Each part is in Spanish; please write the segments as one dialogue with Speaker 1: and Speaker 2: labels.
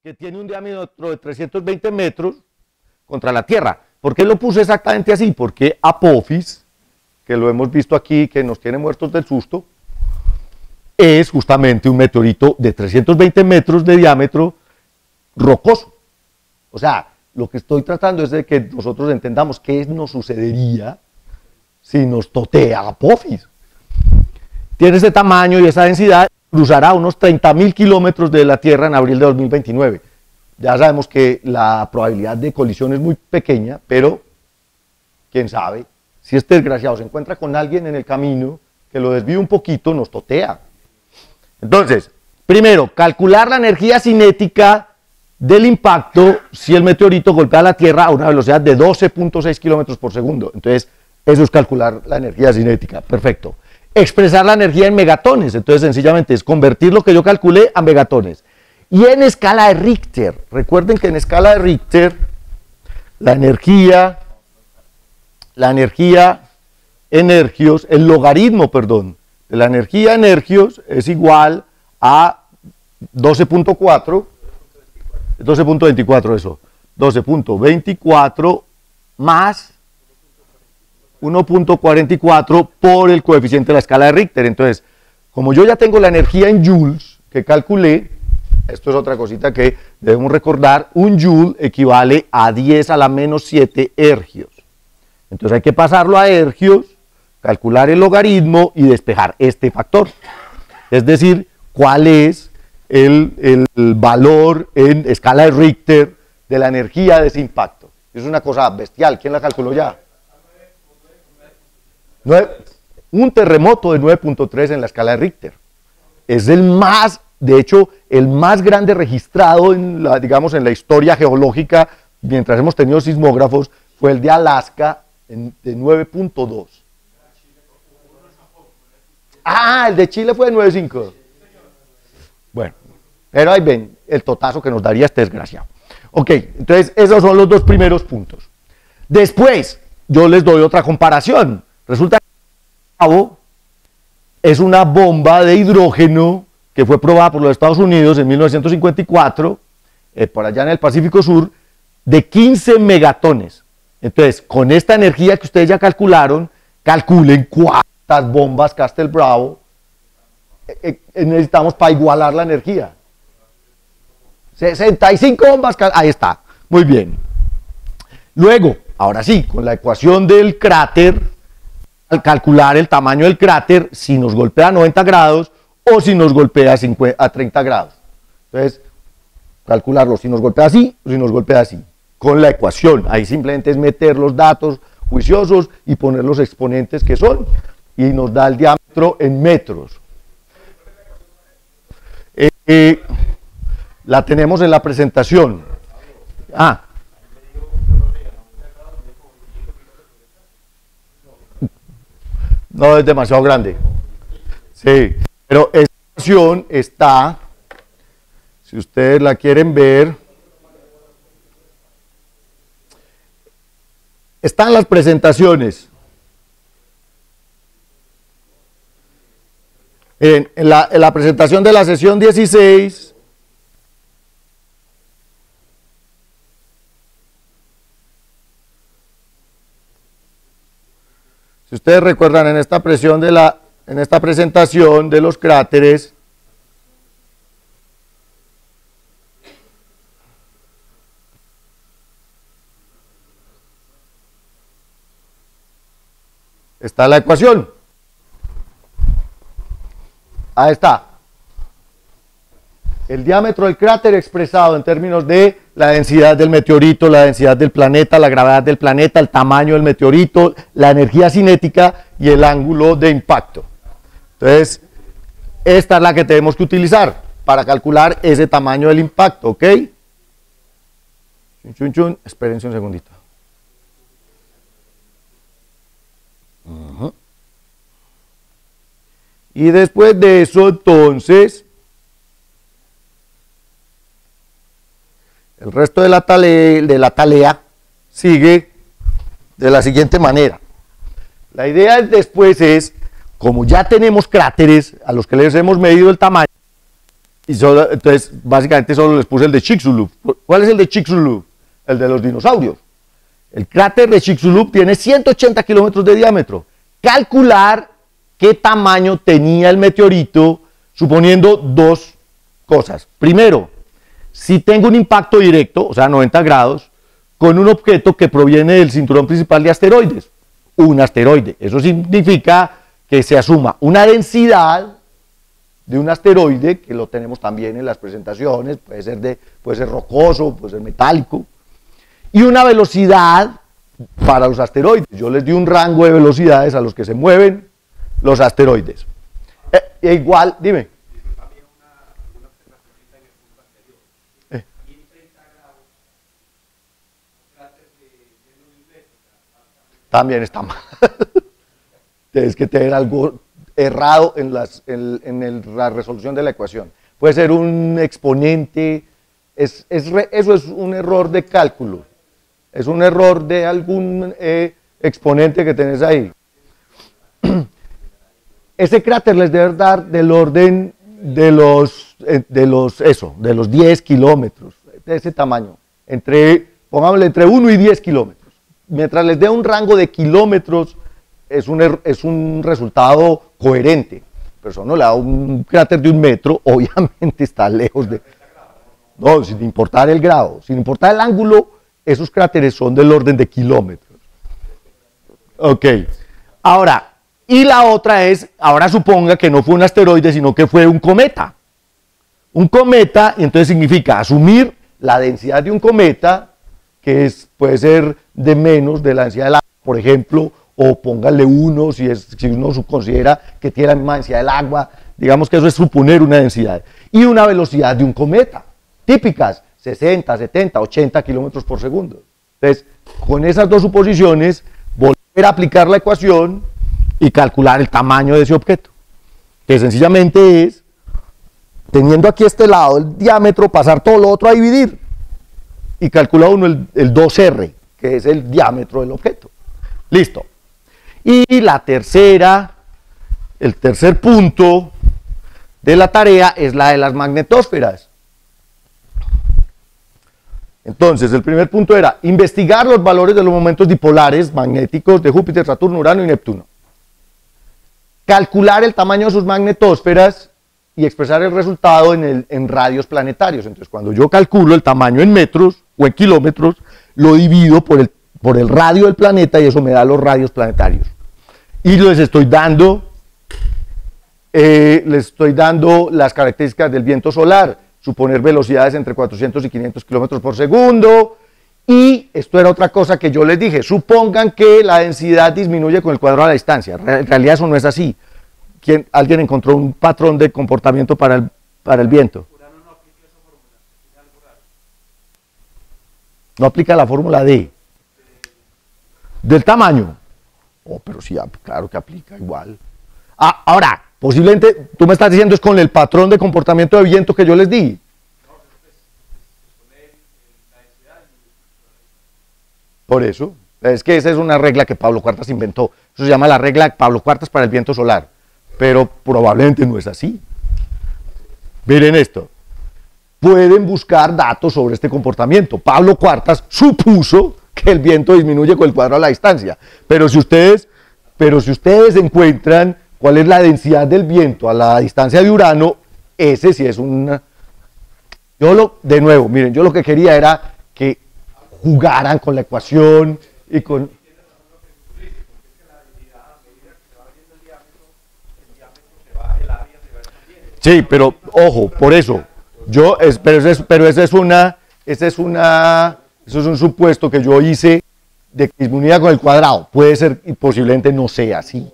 Speaker 1: que tiene un diámetro de 320 metros contra la Tierra. ¿Por qué lo puse exactamente así? Porque Apophis, que lo hemos visto aquí, que nos tiene muertos del susto, es justamente un meteorito de 320 metros de diámetro rocoso. O sea, lo que estoy tratando es de que nosotros entendamos qué nos sucedería si nos totea Apophis. Tiene ese tamaño y esa densidad, cruzará unos 30.000 kilómetros de la Tierra en abril de 2029. Ya sabemos que la probabilidad de colisión es muy pequeña, pero quién sabe, si este desgraciado se encuentra con alguien en el camino que lo desvíe un poquito, nos totea. Entonces, primero, calcular la energía cinética del impacto si el meteorito golpea la Tierra a una velocidad de 12.6 kilómetros por segundo. Entonces, eso es calcular la energía cinética. Perfecto. Expresar la energía en megatones. Entonces, sencillamente es convertir lo que yo calculé a megatones. Y en escala de Richter. Recuerden que en escala de Richter, la energía energios, el logaritmo, perdón, de la energía energios es igual a 12.4, 12.24 eso, 12.24 más 1.44 por el coeficiente de la escala de Richter. Entonces, como yo ya tengo la energía en joules que calculé, esto es otra cosita que debemos recordar, un joule equivale a 10 a la menos 7 ergios. Entonces hay que pasarlo a ergios, calcular el logaritmo y despejar este factor. Es decir, cuál es el valor en escala de Richter de la energía de ese impacto. Es una cosa bestial. ¿Quién la calculó ya? Un terremoto de 9.3 en la escala de Richter. Es el más, de hecho, el más grande registrado en la, digamos, en la historia geológica, mientras hemos tenido sismógrafos, fue el de Alaska de 9.2. Ah, el de Chile fue de 9.5. Bueno, pero ahí ven el totazo que nos daría este desgraciado. Ok, entonces esos son los dos primeros puntos. Después, yo les doy otra comparación. Resulta que es una bomba de hidrógeno que fue probada por los Estados Unidos en 1954, por allá en el Pacífico Sur, de 15 megatones. Entonces, con esta energía que ustedes ya calcularon, calculen cuántas bombas Castle Bravo necesitamos para igualar la energía. 65 bombas, ahí está, muy bien. Luego, ahora sí, con la ecuación del cráter, al calcular el tamaño del cráter, si nos golpea a 90 grados o si nos golpea a 30 grados. Entonces, calcularlo si nos golpea así o si nos golpea así. Con la ecuación, ahí simplemente es meter los datos juiciosos y poner los exponentes que son, y nos da el diámetro en metros. La tenemos en la presentación. No, es demasiado grande. Sí, pero esta ecuación está, si ustedes la quieren ver, están las presentaciones. En la presentación de la sesión 16, si ustedes recuerdan, en esta presentación de los cráteres, está la ecuación. Ahí está. El diámetro del cráter expresado en términos de la densidad del meteorito, la densidad del planeta, la gravedad del planeta, el tamaño del meteorito, la energía cinética y el ángulo de impacto. Entonces, esta es la que tenemos que utilizar para calcular ese tamaño del impacto, ¿ok? Espérense un segundito. Y después de eso, entonces, el resto de la tarea sigue de la siguiente manera. La idea después es, como ya tenemos cráteres a los que les hemos medido el tamaño, Entonces, básicamente solo les puse el de Chicxulub. ¿Cuál es el de Chicxulub? El de los dinosaurios. El cráter de Chicxulub tiene 180 kilómetros de diámetro. Calcular qué tamaño tenía el meteorito, suponiendo dos cosas. Primero, si tengo un impacto directo, o sea, 90 grados, con un objeto que proviene del cinturón principal de asteroides, un asteroide. Eso significa que se asuma una densidad de un asteroide, que lo tenemos también en las presentaciones, puede ser rocoso, puede ser metálico, y una velocidad para los asteroides. Yo les di un rango de velocidades a los que se mueven los asteroides. Igual, dime. También está mal. Tienes que tener algo errado en la resolución de la ecuación. Puede ser un exponente, eso es un error de cálculo, es un error de algún exponente que tenés ahí. Ese cráter les debe dar del orden de los 10 kilómetros, de ese tamaño, pongámosle entre 1 y 10 kilómetros. Mientras les dé un rango de kilómetros, es un resultado coherente. Pero eso no le da un cráter de 1 metro, obviamente está lejos de... No, sin importar el grado, sin importar el ángulo, esos cráteres son del orden de kilómetros. Ok. Ahora, y la otra es, ahora suponga que no fue un asteroide, sino que fue un cometa. Un cometa, y entonces significa asumir la densidad de un cometa, que puede ser de menos de la densidad del agua, por ejemplo, o póngale 1 si uno considera que tiene la misma densidad del agua, digamos que eso es suponer una densidad, y una velocidad de un cometa, típicas, 60, 70, 80 kilómetros por segundo. Entonces, con esas dos suposiciones, volver a aplicar la ecuación y calcular el tamaño de ese objeto, que sencillamente es, teniendo aquí este lado el diámetro, pasar todo lo otro a dividir, y calcula uno el 2R, que es el diámetro del objeto. Listo. Y el tercer punto de la tarea es la de las magnetosferas. Entonces, el primer punto era investigar los valores de los momentos dipolares magnéticos de Júpiter, Saturno, Urano y Neptuno. Calcular el tamaño de sus magnetosferas y expresar el resultado en radios planetarios. Entonces, cuando yo calculo el tamaño en metros o en kilómetros, lo divido por el radio del planeta y eso me da los radios planetarios. Y les estoy dando las características del viento solar, suponer velocidades entre 400 y 500 kilómetros por segundo. Y esto era otra cosa que yo les dije, supongan que la densidad disminuye con el cuadrado de la distancia. En realidad eso no es así. ¿Alguien encontró un patrón de comportamiento para el viento? No aplica la fórmula del tamaño. Oh, pero sí, claro que aplica igual. Ahora, posiblemente, tú me estás diciendo es con el patrón de comportamiento de viento que yo les di. Por eso, es que esa es una regla que Pablo Cuartas inventó. Eso se llama la regla de Pablo Cuartas para el viento solar. Pero probablemente no es así. Miren esto. Pueden buscar datos sobre este comportamiento. Pablo Cuartas supuso que el viento disminuye con el cuadrado de la distancia. Pero si ustedes encuentran cuál es la densidad del viento a la distancia de Urano, ese sí es una... de nuevo, miren, yo lo que quería era que jugaran con la ecuación y con... Sí, pero ojo, por eso, pero ese es un supuesto que yo hice de que disminuía con el cuadrado. Puede ser y posiblemente no sea así.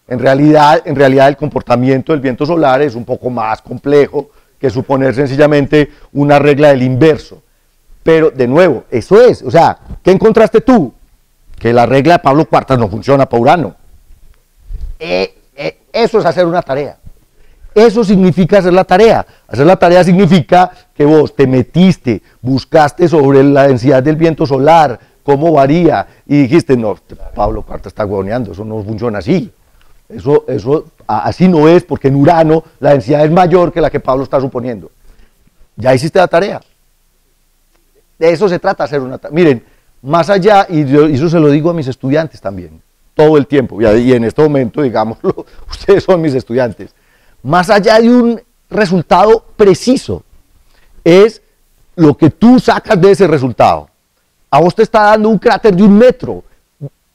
Speaker 1: En realidad el comportamiento del viento solar es un poco más complejo que suponer sencillamente una regla del inverso. Pero, de nuevo, eso es, o sea, ¿qué encontraste tú? Que la regla de Pablo Cuartas no funciona para Urano. Eso es hacer una tarea. Eso significa hacer la tarea. Hacer la tarea significa que vos te metiste, buscaste sobre la densidad del viento solar, cómo varía, y dijiste, no, Pablo Cuartas está huevoneando, eso no funciona así. Eso así no es, porque en Urano la densidad es mayor que la que Pablo está suponiendo. ya hiciste la tarea. De eso se trata, hacer una tarea. Miren, más allá, y eso se lo digo a mis estudiantes también, todo el tiempo, y en este momento, digámoslo, ustedes son mis estudiantes, más allá de un resultado preciso, es lo que tú sacas de ese resultado. A vos te está dando un cráter de 1 metro,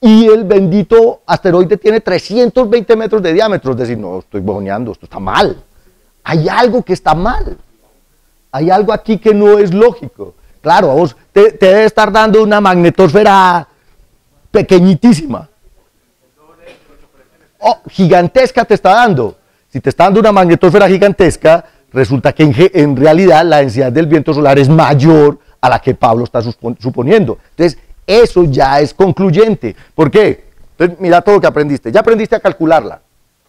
Speaker 1: y el bendito asteroide tiene 320 metros de diámetro, es decir, no, estoy bojoneando, esto está mal. Hay algo que está mal. Hay algo aquí que no es lógico. Claro, a vos te debe estar dando una magnetosfera pequeñitísima. Oh, gigantesca te está dando. Si te está dando una magnetosfera gigantesca, resulta que en realidad la densidad del viento solar es mayor a la que Pablo está suponiendo. Entonces, eso ya es concluyente. ¿Por qué? Entonces, mira todo lo que aprendiste. Ya aprendiste a calcularla,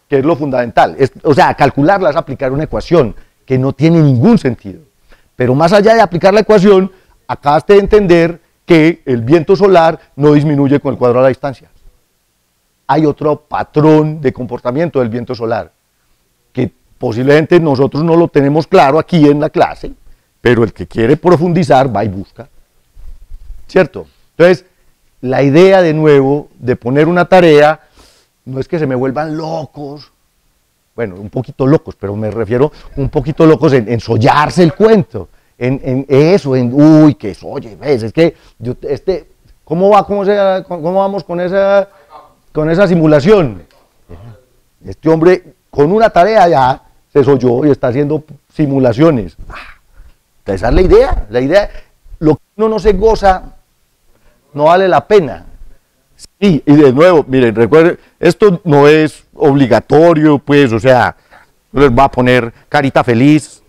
Speaker 1: que es lo fundamental. O sea, calcularla es aplicar una ecuación que no tiene ningún sentido. Pero más allá de aplicar la ecuación, acabaste de entender que el viento solar no disminuye con el cuadrado de la distancia. Hay otro patrón de comportamiento del viento solar, que posiblemente nosotros no lo tenemos claro aquí en la clase, pero el que quiere profundizar va y busca. ¿Cierto? Entonces, la idea de nuevo de poner una tarea no es que se me vuelvan locos, bueno, un poquito locos, pero me refiero un poquito locos en sollarse el cuento, en eso, uy, que es, oye, ves, es que, ¿cómo vamos con esa simulación? Este hombre, con una tarea ya, se solló y está haciendo simulaciones. Esa es la idea, lo que uno no se goza, no vale la pena. Sí, y de nuevo, miren, recuerden, esto no es obligatorio, pues, o sea, no les va a poner carita feliz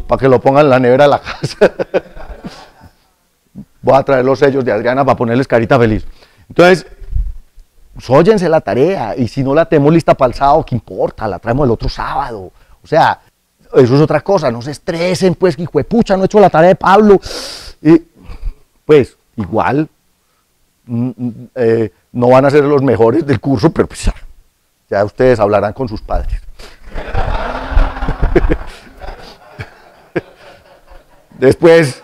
Speaker 1: para que lo pongan en la nevera de la casa. Voy a traer los sellos de Adriana para ponerles carita feliz. Entonces, sóllense la tarea, y si no la tenemos lista para el sábado, ¿qué importa? La traemos el otro sábado. O sea, eso es otra cosa, no se estresen, pues, que hijo de pucha, no he hecho la tarea de Pablo. Pues, igual, no van a ser los mejores del curso, pero pues ya ustedes hablarán con sus padres. Después,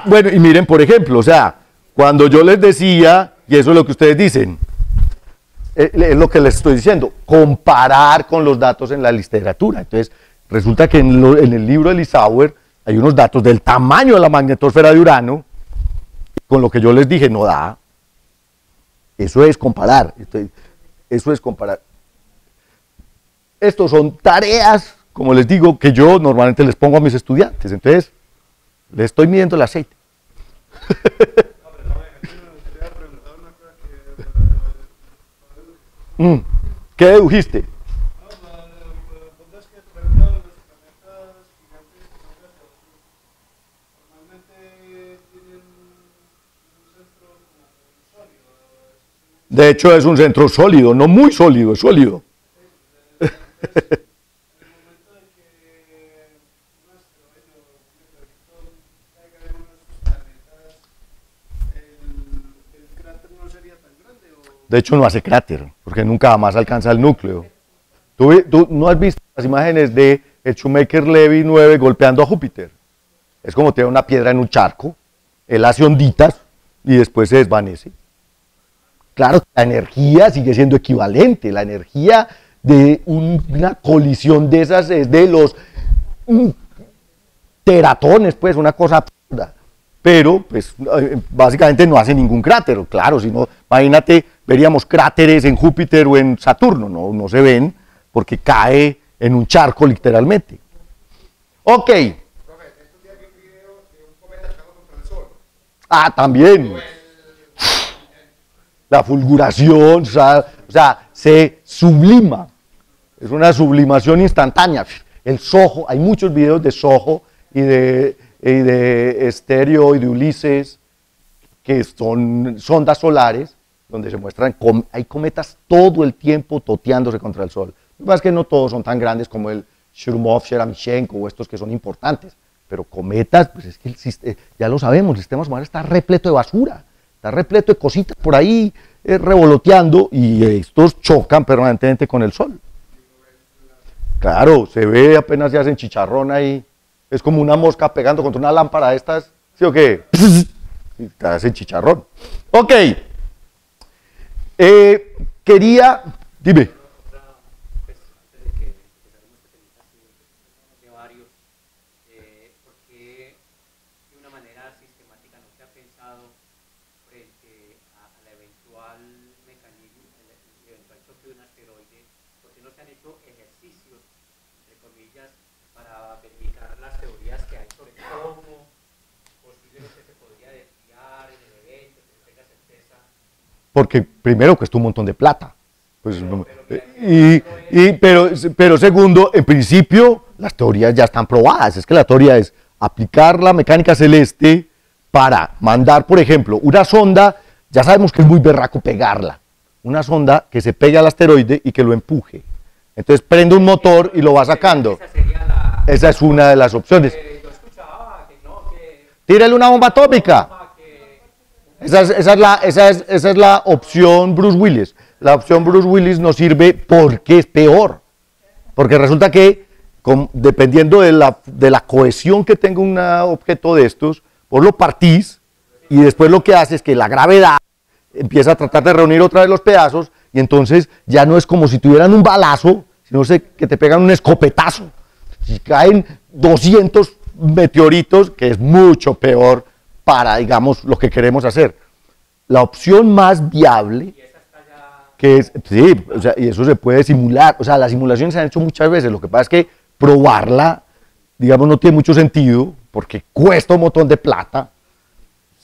Speaker 1: bueno, y miren, por ejemplo, o sea, cuando yo les decía, y eso es lo que ustedes dicen, es lo que les estoy diciendo, comparar con los datos en la literatura. Entonces, resulta que en el libro de Lissauer hay unos datos del tamaño de la magnetosfera de Urano, con lo que yo les dije, no da. Eso es comparar. Eso es comparar. Estos son tareas, como les digo, que yo normalmente les pongo a mis estudiantes. Entonces, les estoy midiendo el aceite. ¿Qué dedujiste? De hecho, es un centro sólido, no muy sólido, es sólido. De hecho, no hace cráter, porque nunca jamás alcanza el núcleo. ¿Tú no has visto las imágenes de el Shoemaker-Levy 9 golpeando a Júpiter? Es como tiene una piedra en un charco, él hace onditas y después se desvanece. Claro, la energía sigue siendo equivalente, la energía de una colisión de esas es de los teratones, pues, una cosa absurda. Pero, pues, básicamente no hace ningún cráter, claro, si no, imagínate, veríamos cráteres en Júpiter o en Saturno, no se ven, porque cae en un charco literalmente. Ok. Profe, estos días vi un video de un cometa chocando contra el Sol. También. La fulguración, o sea, se sublima, es una sublimación instantánea. El SOHO, hay muchos videos de SOHO y de Estéreo y de Ulises, que son sondas solares, donde se muestran, hay cometas todo el tiempo toteándose contra el Sol. Lo que pasa es que no todos son tan grandes como el Churyumov-Sheremetyenko o estos que son importantes, pero cometas, pues es que ya lo sabemos, el sistema solar está repleto de basura. Está repleto de cositas por ahí revoloteando y estos chocan permanentemente con el Sol. Claro, se ve apenas se hacen chicharrón ahí. Es como una mosca pegando contra una lámpara de estas, ¿sí o qué? Y te hacen chicharrón. Ok. Quería, dime. Porque primero cuesta un montón de plata. Pues, pero segundo, en principio, las teorías ya están probadas. Es que la teoría es aplicar la mecánica celeste para mandar, por ejemplo, una sonda, ya sabemos que es muy berraco pegarla, una sonda que se pegue al asteroide y que lo empuje. Entonces prende un motor y lo va sacando. Esa es una de las opciones. Tírale una bomba atómica. Esa es la opción Bruce Willis. La opción Bruce Willis nos sirve porque es peor. Porque resulta que, dependiendo de la cohesión que tenga un objeto de estos, vos lo partís y después lo que hace es que la gravedad empieza a tratar de reunir otra vez los pedazos y entonces ya no es como si tuvieran un balazo, sino que te pegan un escopetazo. Si caen 200 meteoritos, que es mucho peor para, digamos, lo que queremos hacer. La opción más viable, que es, sí, o sea, y eso se puede simular, o sea, las simulaciones se han hecho muchas veces, lo que pasa es que probarla, digamos, no tiene mucho sentido, porque cuesta un montón de plata,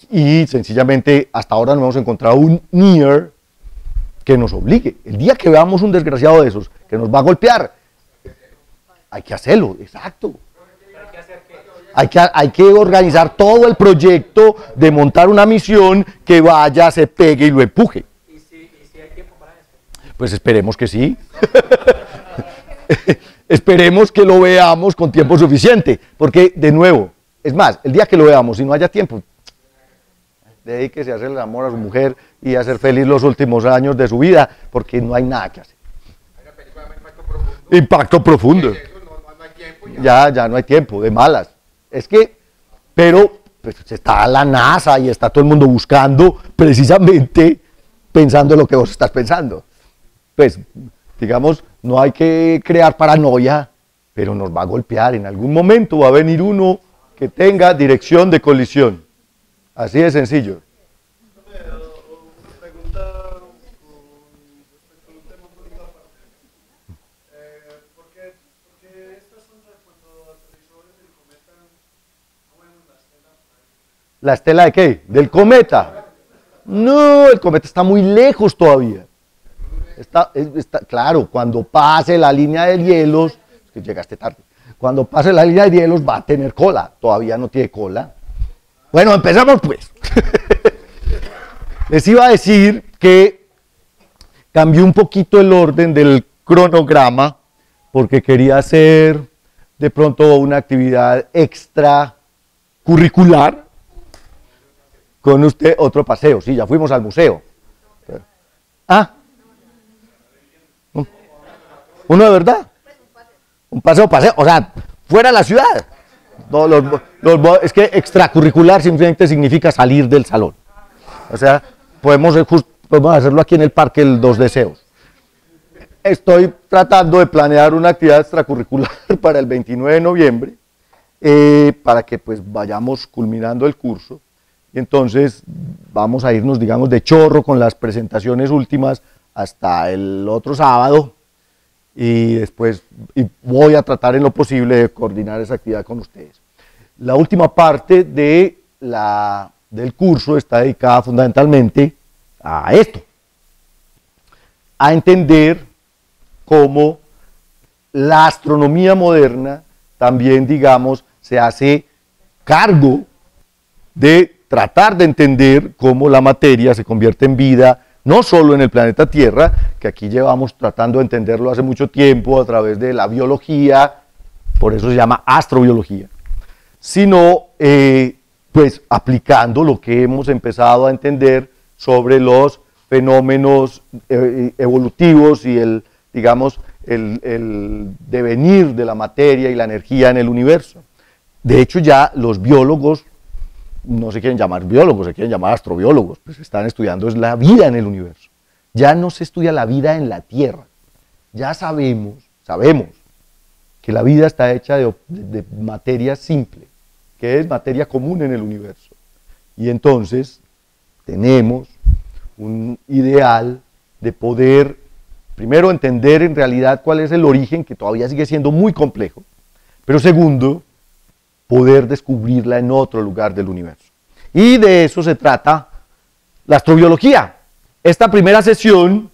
Speaker 1: y sencillamente hasta ahora no hemos encontrado un NEAR que nos obligue. El día que veamos un desgraciado de esos, que nos va a golpear, hay que hacerlo, exacto. Hay que organizar todo el proyecto de montar una misión que vaya, se pegue y lo empuje. ¿Y si hay tiempo para eso? Pues esperemos que sí. Esperemos que lo veamos con tiempo suficiente. Porque, de nuevo, es más, el día que lo veamos, si no haya tiempo, dedíquese a hacer el amor a su mujer y a ser feliz los últimos años de su vida, porque no hay nada que hacer. Impacto profundo. Ya no hay tiempo, de malas. Es que, pero pues, está la NASA y está todo el mundo buscando precisamente pensando en lo que vos estás pensando. Pues, digamos, no hay que crear paranoia, pero nos va a golpear. En algún momento va a venir uno que tenga dirección de colisión. Así de sencillo. ¿La estela de qué? ¿Del cometa? No, el cometa está muy lejos todavía. Claro, cuando pase la línea de hielos, es que llegaste tarde, cuando pase la línea de hielos va a tener cola, todavía no tiene cola. Bueno, empezamos pues. Les iba a decir que cambié un poquito el orden del cronograma porque quería hacer de pronto una actividad extracurricular con usted, otro paseo. Sí, ya fuimos al museo. Ah, uno de verdad. Un paseo, o sea, fuera de la ciudad. No, es que extracurricular simplemente significa salir del salón. O sea, podemos hacerlo aquí en el Parque Dos Deseos. Estoy tratando de planear una actividad extracurricular para el 29 de noviembre, para que pues vayamos culminando el curso. Y entonces vamos a irnos, digamos, de chorro con las presentaciones últimas hasta el otro sábado. Y después voy a tratar en lo posible de coordinar esa actividad con ustedes. La última parte del curso está dedicada fundamentalmente a esto, a entender cómo la astronomía moderna también, digamos, se hace cargo de tratar de entender cómo la materia se convierte en vida, no solo en el planeta Tierra, que aquí llevamos tratando de entenderlo hace mucho tiempo a través de la biología, por eso se llama astrobiología, sino pues aplicando lo que hemos empezado a entender sobre los fenómenos evolutivos y digamos, el devenir de la materia y la energía en el universo. De hecho, ya los biólogos no se quieren llamar biólogos, se quieren llamar astrobiólogos, pues están estudiando es la vida en el universo. Ya no se estudia la vida en la Tierra. Ya sabemos que la vida está hecha de materia simple, que es materia común en el universo. Y entonces tenemos un ideal de poder, primero, entender en realidad cuál es el origen, que todavía sigue siendo muy complejo, pero segundo, poder descubrirla en otro lugar del universo. Y de eso se trata la astrobiología. Esta primera sesión,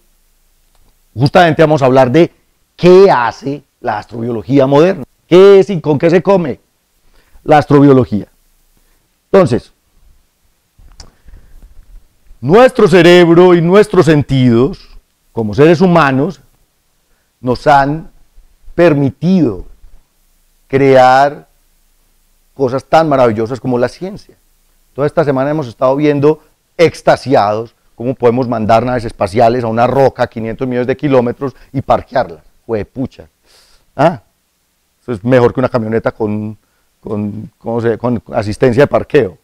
Speaker 1: justamente vamos a hablar de qué hace la astrobiología moderna, qué es y con qué se come la astrobiología. Entonces, nuestro cerebro y nuestros sentidos, como seres humanos, nos han permitido crear cosas tan maravillosas como la ciencia. Toda esta semana hemos estado viendo extasiados cómo podemos mandar naves espaciales a una roca a 500 millones de kilómetros y parquearla. Juepucha. Ah, eso es mejor que una camioneta con asistencia de parqueo.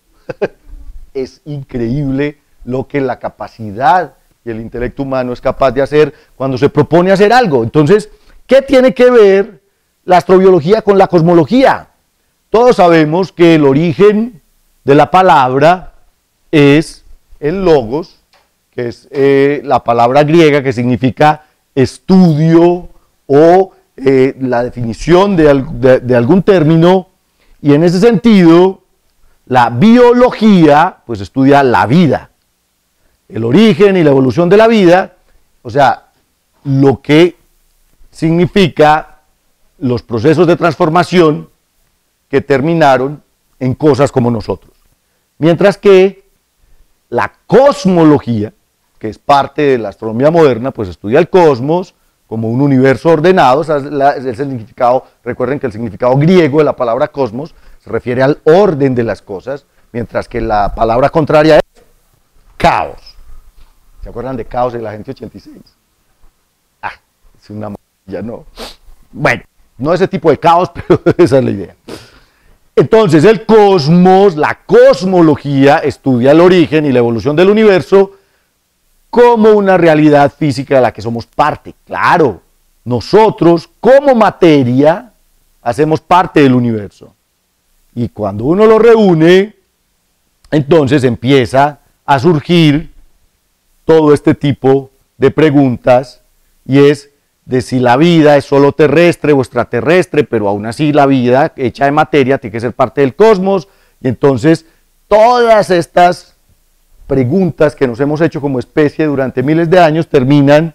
Speaker 1: Es increíble lo que la capacidad y el intelecto humano es capaz de hacer cuando se propone hacer algo. Entonces, ¿qué tiene que ver la astrobiología con la cosmología? Todos sabemos que el origen de la palabra es el logos, que es la palabra griega que significa estudio o la definición de algún término, y en ese sentido la biología pues estudia la vida, el origen y la evolución de la vida, o sea, lo que significa los procesos de transformación que terminaron en cosas como nosotros. Mientras que la cosmología, que es parte de la astronomía moderna, pues estudia el cosmos como un universo ordenado. Es el significado, recuerden que el significado griego de la palabra cosmos se refiere al orden de las cosas, mientras que la palabra contraria es caos. ¿Se acuerdan de Caos de la Gente 86? Ah, es una maravilla, ¿no? Bueno, no ese tipo de caos, pero esa es la idea. Entonces el cosmos, la cosmología, estudia el origen y la evolución del universo como una realidad física de la que somos parte. Claro, nosotros como materia hacemos parte del universo. Y cuando uno lo reúne, entonces empieza a surgir todo este tipo de preguntas, y es de si la vida es solo terrestre o extraterrestre, pero aún así la vida hecha de materia tiene que ser parte del cosmos. Y entonces todas estas preguntas que nos hemos hecho como especie durante miles de años terminan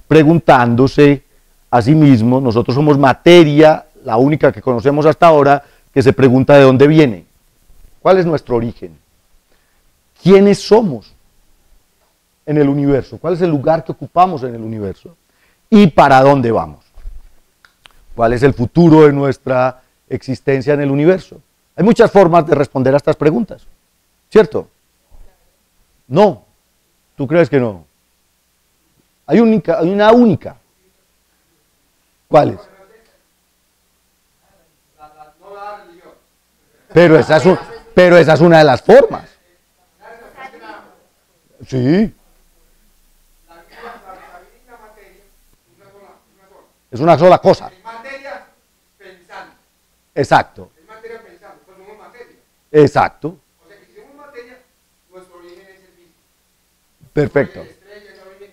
Speaker 1: preguntándose a sí mismos. Nosotros somos materia, la única que conocemos hasta ahora, que se pregunta de dónde viene, cuál es nuestro origen, quiénes somos en el universo, cuál es el lugar que ocupamos en el universo y para dónde vamos, cuál es el futuro de nuestra existencia en el universo. Hay muchas formas de responder a estas preguntas, ¿cierto? No, ¿tú crees que no? Hay una única. ¿Cuál es? Pero esa es una de las formas. Sí. Es una sola cosa.
Speaker 2: Es materia pensando.
Speaker 1: Exacto.
Speaker 2: Es materia pensando, pues somos materia.
Speaker 1: Exacto.
Speaker 2: O sea que si somos materia, nuestro origen es el mismo.
Speaker 1: Perfecto.
Speaker 2: Estrella, el origen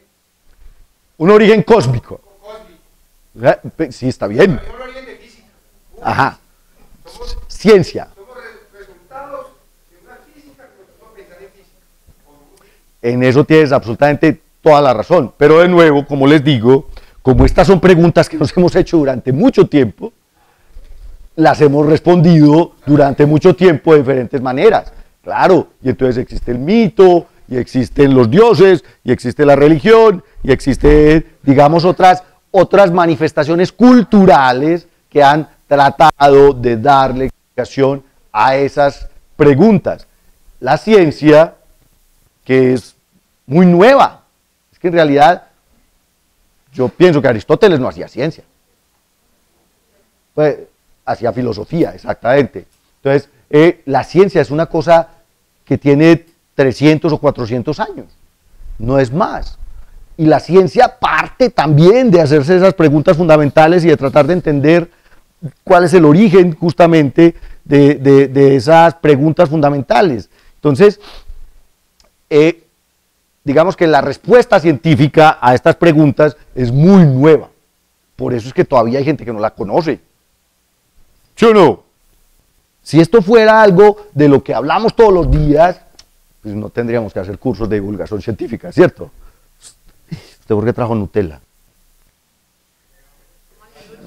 Speaker 1: Un origen cósmico.
Speaker 2: cósmico.
Speaker 1: Sí, está bien.
Speaker 2: Es un origen de física.
Speaker 1: Ajá.
Speaker 2: Somos
Speaker 1: Ciencia.
Speaker 2: resultados de una física que nosotros pensar en física.
Speaker 1: En eso tienes absolutamente toda la razón. Pero de nuevo, como les digo, como estas son preguntas que nos hemos hecho durante mucho tiempo, las hemos respondido durante mucho tiempo de diferentes maneras. Claro, y entonces existe el mito, y existen los dioses, y existe la religión, y existe, digamos, otras manifestaciones culturales que han tratado de darle explicación a esas preguntas. La ciencia, que es muy nueva, es que en realidad Yo pienso que Aristóteles no hacía ciencia. Pues, hacía filosofía, exactamente. Entonces, la ciencia es una cosa que tiene 300 o 400 años, no es más. Y la ciencia parte también de hacerse esas preguntas fundamentales y de tratar de entender cuál es el origen justamente de esas preguntas fundamentales. Entonces, digamos que la respuesta científica a estas preguntas es muy nueva. Por eso es que todavía hay gente que no la conoce. ¿Sí o no? Si esto fuera algo de lo que hablamos todos los días, pues no tendríamos que hacer cursos de divulgación científica, ¿cierto? ¿Usted por qué trajo Nutella?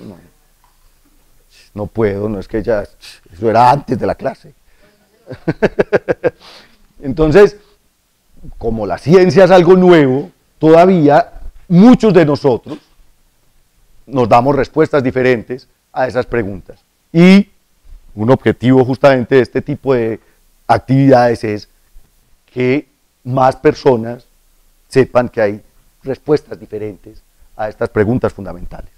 Speaker 1: No, no puedo, no es que ya, eso era antes de la clase. Entonces, como la ciencia es algo nuevo, todavía muchos de nosotros nos damos respuestas diferentes a esas preguntas. Y un objetivo justamente de este tipo de actividades es que más personas sepan que hay respuestas diferentes a estas preguntas fundamentales.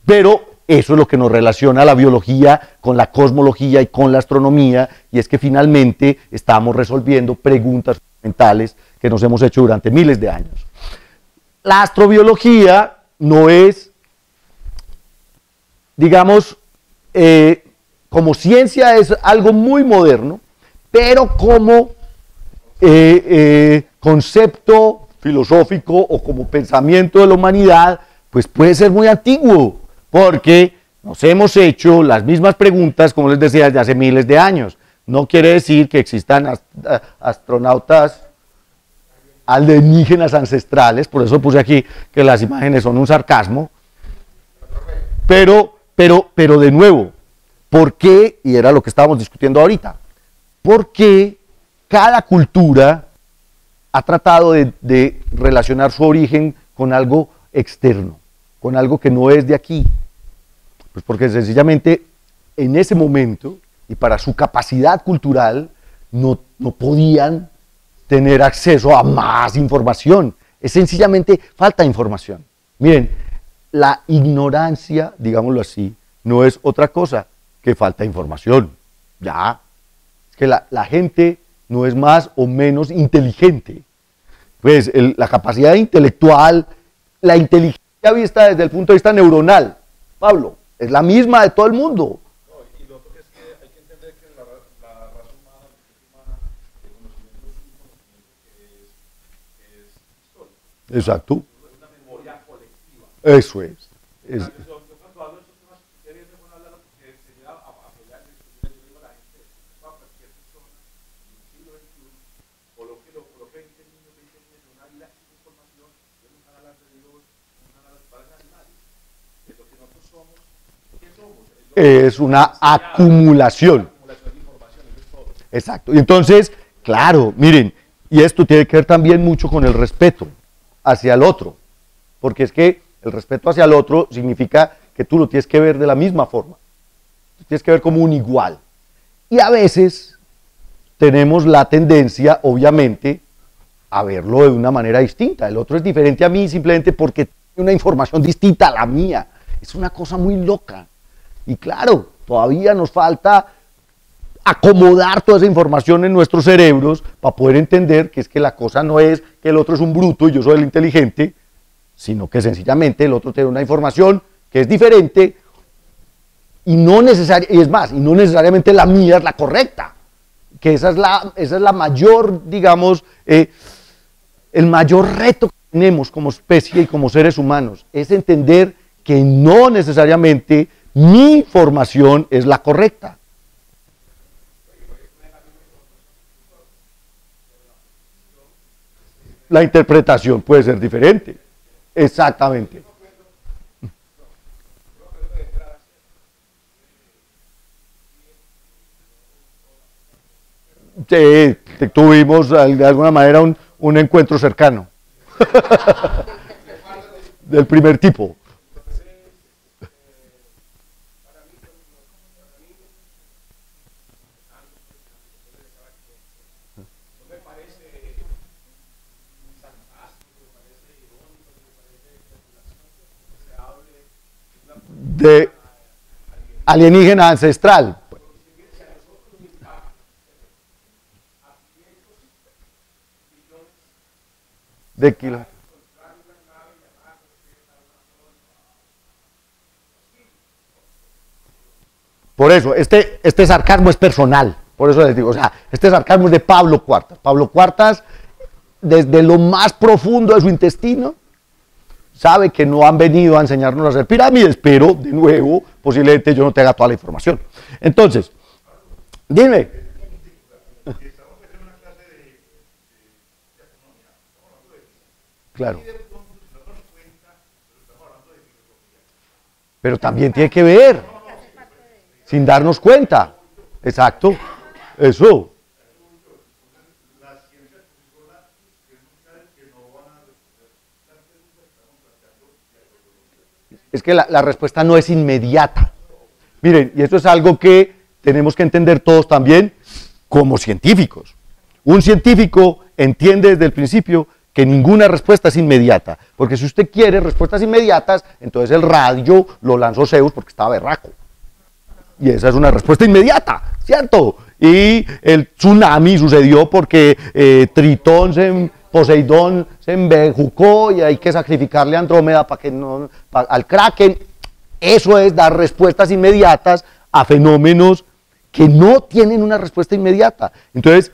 Speaker 1: Pero eso es lo que nos relaciona a la biología con la cosmología y con la astronomía, y es que finalmente estamos resolviendo preguntas fundamentales que nos hemos hecho durante miles de años. La astrobiología no es, digamos, como ciencia es algo muy moderno, pero como concepto filosófico o como pensamiento de la humanidad, pues puede ser muy antiguo, porque nos hemos hecho las mismas preguntas, como les decía, desde hace miles de años. No quiere decir que existan astronautas alienígenas ancestrales, por eso puse aquí que las imágenes son un sarcasmo, pero de nuevo, ¿por qué? Y era lo que estábamos discutiendo ahorita, ¿por qué cada cultura ha tratado de relacionar su origen con algo externo, con algo que no es de aquí? Pues porque sencillamente en ese momento y para su capacidad cultural no podían tener acceso a más información. Es sencillamente falta de información. Miren, la ignorancia, digámoslo así, no es otra cosa que falta de información. Ya, es que la gente no es más o menos inteligente. Pues la capacidad intelectual, la inteligencia vista desde el punto de vista neuronal, Pablo, es la misma de todo el mundo.
Speaker 2: No, y lo otro es que hay que entender que la raza humana, la especie humana, el conocimiento es un conocimiento que es histórico.
Speaker 1: Exacto.
Speaker 2: Es una memoria colectiva.
Speaker 1: Eso es.
Speaker 2: Yo cuando hablo de estos temas, ustedes me van a hablar porque se me da a apoyar en yo digo a la gente, para cualquier persona, en el siglo XXI, coloque 20 niños, 20 niños en una isla sin información, yo nunca van a hablar de Dios, nunca van a hablar de animales, de lo que nosotros somos. ¿Qué somos?
Speaker 1: Es una acumulación.
Speaker 2: De información, eso es todo.
Speaker 1: Exacto. Y entonces, claro, miren, y esto tiene que ver también mucho con el respeto hacia el otro, porque es que el respeto hacia el otro significa que tú lo tienes que ver de la misma forma, lo tienes que ver como un igual. Y a veces tenemos la tendencia, obviamente, a verlo de una manera distinta. El otro es diferente a mí simplemente porque tiene una información distinta a la mía. Es una cosa muy loca. Y claro, todavía nos falta acomodar toda esa información en nuestros cerebros para poder entender que es que la cosa no es que el otro es un bruto y yo soy el inteligente, sino que sencillamente el otro tiene una información que es diferente y no necesariamente la mía es la correcta, que esa es la mayor, digamos, el mayor reto que tenemos como especie y como seres humanos, es entender que no necesariamente mi información es la correcta. La interpretación puede ser diferente. Exactamente. Sí, tuvimos de alguna manera un encuentro cercano. Del primer tipo. alienígena ancestral. De kilómetros. Por eso, este sarcasmo es personal. Por eso les digo, o sea, este sarcasmo es de Pablo Cuartas. Pablo Cuartas, desde lo más profundo de su intestino, sabe que no han venido a enseñarnos a hacer pirámides, pero, de nuevo, posiblemente yo no tenga toda la información. Entonces, dime. Claro. Pero también tiene que ver, sin darnos cuenta. Exacto. Eso. Es que la respuesta no es inmediata. Miren, y esto es algo que tenemos que entender todos también como científicos. Un científico entiende desde el principio que ninguna respuesta es inmediata, porque si usted quiere respuestas inmediatas, entonces el rayo lo lanzó Zeus porque estaba berraco. Y esa es una respuesta inmediata, ¿cierto? Y el tsunami sucedió porque Poseidón se embejucó y hay que sacrificarle a Andrómeda para que no, al Kraken. Eso es dar respuestas inmediatas a fenómenos que no tienen una respuesta inmediata. Entonces,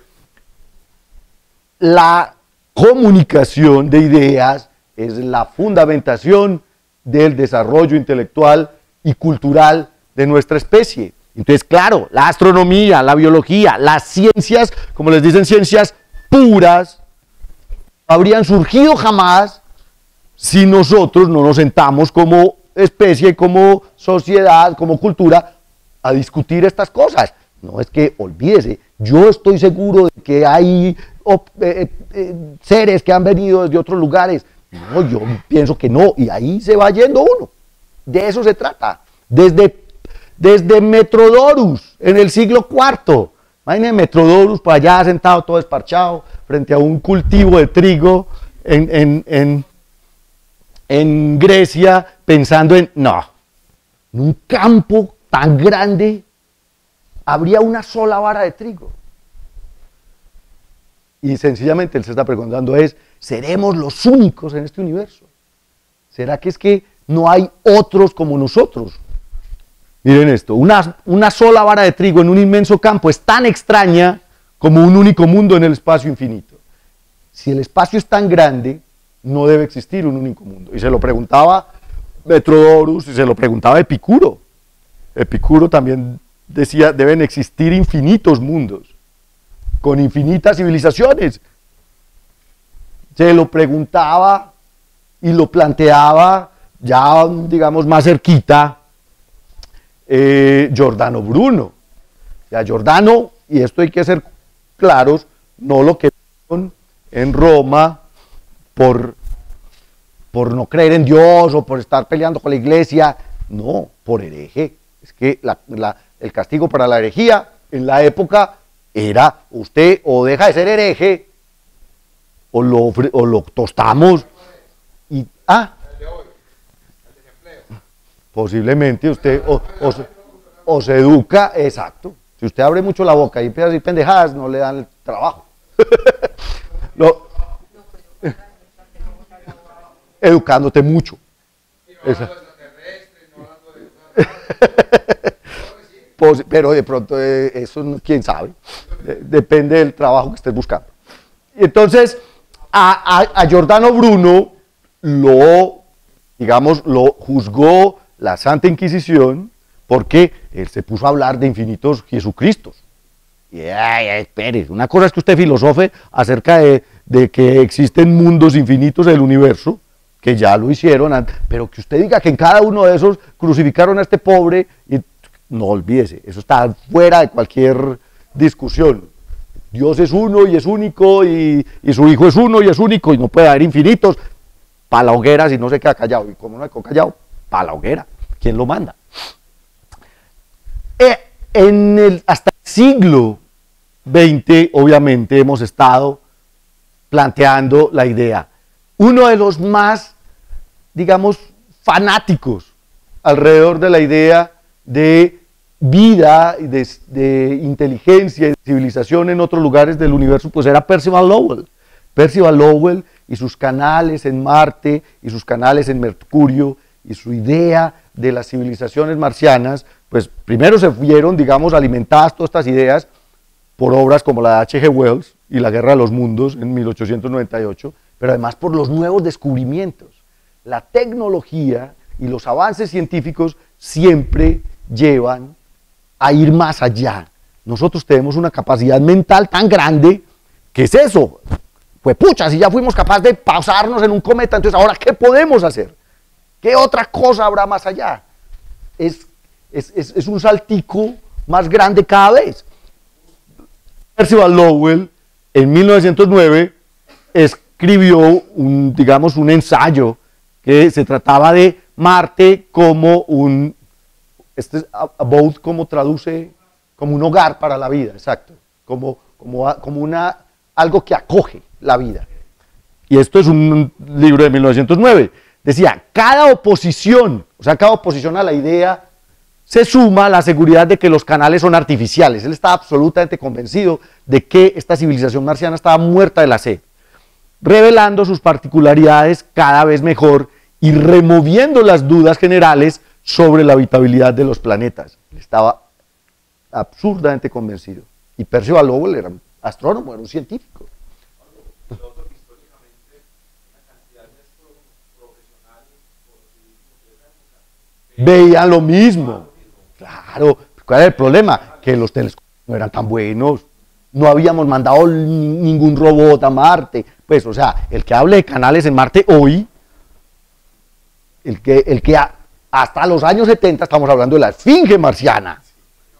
Speaker 1: la comunicación de ideas es la fundamentación del desarrollo intelectual y cultural de nuestra especie. Entonces, claro, la astronomía, la biología, las ciencias, como les dicen, ciencias puras, habrían surgido jamás si nosotros no nos sentamos como especie, como sociedad, como cultura, a discutir estas cosas. No es que, olvídese, yo estoy seguro de que hay seres que han venido desde otros lugares. No, yo pienso que no, y ahí se va yendo uno. De eso se trata. Desde Metrodorus, en el siglo IV. Imagínense Metrodorus por allá sentado todo desparchado, frente a un cultivo de trigo en Grecia, pensando en un campo tan grande habría una sola vara de trigo. Y sencillamente él se está preguntando ¿seremos los únicos en este universo? ¿Será que es que no hay otros como nosotros? Miren esto, una sola vara de trigo en un inmenso campo es tan extraña como un único mundo en el espacio infinito. Si el espacio es tan grande, no debe existir un único mundo. Y se lo preguntaba Metrodorus y se lo preguntaba Epicuro. Epicuro también decía, deben existir infinitos mundos, con infinitas civilizaciones. Se lo preguntaba y lo planteaba ya, digamos, más cerquita, Giordano Bruno. O sea, Giordano, y esto hay que ser claros, no lo que vieron en Roma por no creer en Dios o por estar peleando con la iglesia, no, por hereje. Es que el castigo para la herejía en la época era, usted o deja de ser hereje o lo tostamos y posiblemente usted o se educa, exacto. Si usted abre mucho la boca y empieza a decir pendejadas, no le dan el trabajo. Educándote mucho. Pero de pronto eso quién sabe, depende del trabajo que estés buscando. Entonces a Giordano Bruno lo juzgó la Santa Inquisición porque él se puso a hablar de infinitos Jesucristos. Y espere, una cosa es que usted filosofe acerca de que existen mundos infinitos del universo, que ya lo hicieron, pero que usted diga que en cada uno de esos crucificaron a este pobre, y no olvídese, eso está fuera de cualquier discusión. Dios es uno y es único, y su Hijo es uno y es único, y no puede haber infinitos. Para la hoguera si no se queda callado, y como no se queda callado, para la hoguera, ¿quién lo manda? Hasta el siglo XX, obviamente, hemos estado planteando la idea. Uno de los más, digamos, fanáticos alrededor de la idea de vida, de inteligencia y de civilización en otros lugares del universo, pues era Percival Lowell. Percival Lowell y sus canales en Marte y sus canales en Mercurio y su idea de las civilizaciones marcianas, pues primero se vieron, digamos, alimentadas todas estas ideas por obras como la de H.G. Wells y La Guerra de los Mundos en 1898, pero además por los nuevos descubrimientos. La tecnología y los avances científicos siempre llevan a ir más allá. Nosotros tenemos una capacidad mental tan grande que es eso. Pues pucha, si ya fuimos capaces de pausarnos en un cometa, entonces ahora ¿qué podemos hacer? ¿Qué otra cosa habrá más allá? Es un saltico más grande cada vez. Percival Lowell en 1909 escribió digamos, un ensayo que se trataba de Marte como un, abode, como traduce, como un hogar para la vida, exacto, como algo que acoge la vida. Y esto es un libro de 1909. Decía, cada oposición a la idea se suma a la seguridad de que los canales son artificiales. Él estaba absolutamente convencido de que esta civilización marciana estaba muerta de la sed, revelando sus particularidades cada vez mejor y removiendo las dudas generales sobre la habitabilidad de los planetas. Él estaba absurdamente convencido. Y Percival Lowell era un astrónomo, era un científico. Veían lo mismo. Claro, ¿cuál era el problema? Que los telescopios no eran tan buenos, no habíamos mandado ningún robot a Marte. Pues, o sea, el que hable de canales en Marte hoy, hasta los años 70 estamos hablando de la esfinge marciana.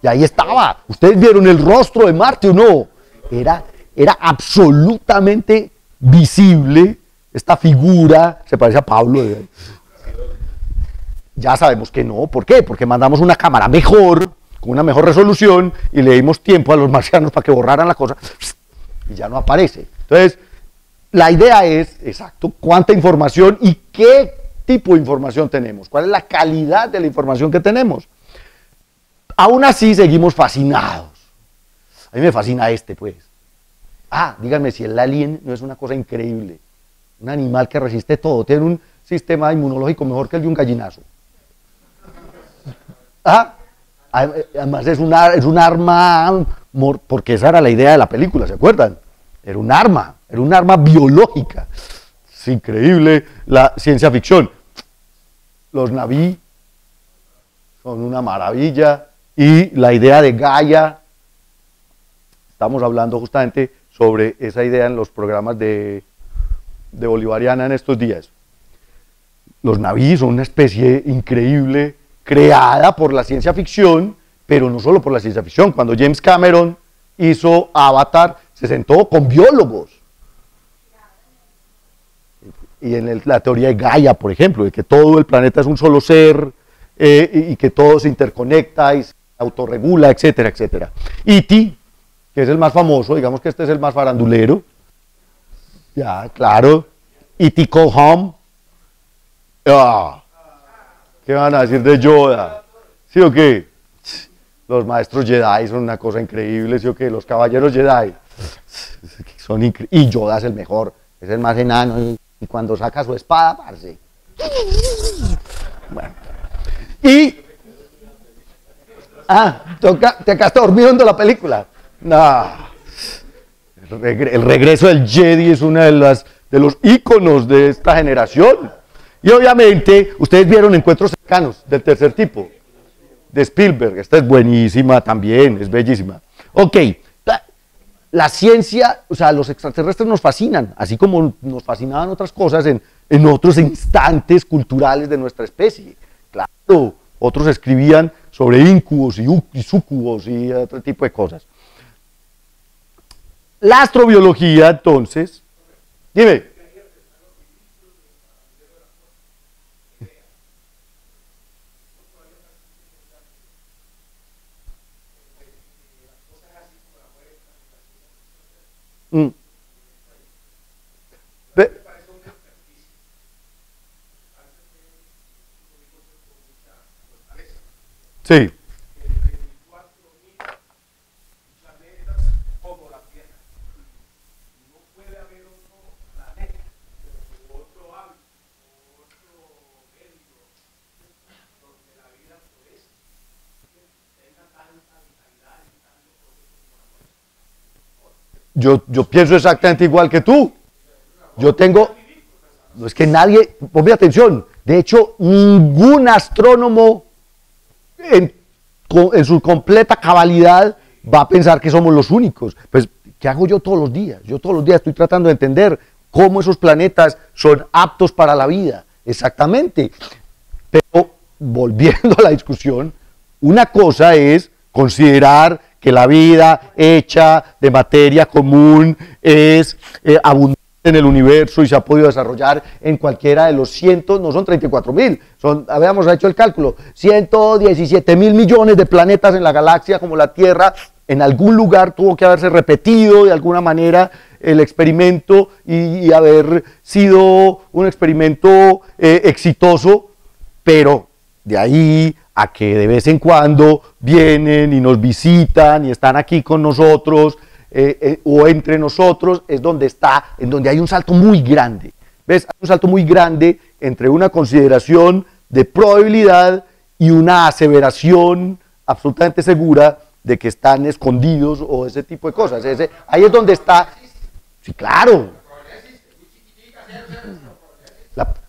Speaker 1: Y ahí estaba. ¿Ustedes vieron el rostro de Marte o no? Era absolutamente visible esta figura. Se parece a Pablo. Ya sabemos que no. ¿Por qué? Porque mandamos una cámara mejor, con una mejor resolución, y le dimos tiempo a los marcianos para que borraran la cosa, y ya no aparece. Entonces, la idea es, exacto, cuánta información y qué tipo de información tenemos, cuál es la calidad de la información que tenemos. Aún así, seguimos fascinados. A mí me fascina pues. Díganme si el alien no es una cosa increíble. Un animal que resiste todo, tiene un sistema inmunológico mejor que el de un gallinazo. Además es un arma, porque esa era la idea de la película, ¿se acuerdan? Era un arma biológica. Es increíble la ciencia ficción. Los Na'vi son una maravilla, y la idea de Gaia, estamos hablando justamente sobre esa idea en los programas de Bolivariana en estos días. Los Na'vi son una especie increíble, creada por la ciencia ficción, pero no solo por la ciencia ficción. Cuando James Cameron hizo Avatar, se sentó con biólogos. Y en la teoría de Gaia, por ejemplo, de que todo el planeta es un solo ser, y que todo se interconecta y se autorregula, etcétera, etcétera. E.T., que es el más famoso, digamos que este es el más farandulero. Ya, claro. E.T. Call Home. ¿Qué van a decir de Yoda? ¿Sí o qué? Los maestros Jedi son una cosa increíble, ¿sí o qué? Los caballeros Jedi son increíbles. Y Yoda es el mejor, es el más enano, y cuando saca su espada, parce. Bueno. Y... ¿te quedaste dormido viendo la película? No. El regreso del Jedi es uno de los íconos de esta generación. Y obviamente, ustedes vieron Encuentros Cercanos, del tercer tipo, de Spielberg. Esta es buenísima también, es bellísima. Ok, la ciencia, o sea, los extraterrestres nos fascinan, así como nos fascinaban otras cosas en otros instantes culturales de nuestra especie. Claro, otros escribían sobre íncubos y súcubos y otro tipo de cosas. La astrobiología, entonces, dime. Sí. yo pienso exactamente igual que tú. Yo tengo, no es que nadie, ponme atención, de hecho, ningún astrónomo en su completa cabalidad va a pensar que somos los únicos. Pues, ¿qué hago yo todos los días? Yo todos los días estoy tratando de entender cómo esos planetas son aptos para la vida, exactamente. Pero, volviendo a la discusión, una cosa es considerar que la vida hecha de materia común es abundante en el universo y se ha podido desarrollar en cualquiera de los cientos, no son 34.000, habíamos hecho el cálculo, 117.000 millones de planetas en la galaxia como la Tierra. En algún lugar tuvo que haberse repetido de alguna manera el experimento y haber sido un experimento exitoso, pero de ahí a que de vez en cuando vienen y nos visitan y están aquí con nosotros o entre nosotros, es donde en donde hay un salto muy grande. ¿Ves? Hay un salto muy grande entre una consideración de probabilidad y una aseveración absolutamente segura de que están escondidos o ese tipo de cosas. Ahí es donde está. Sí, claro.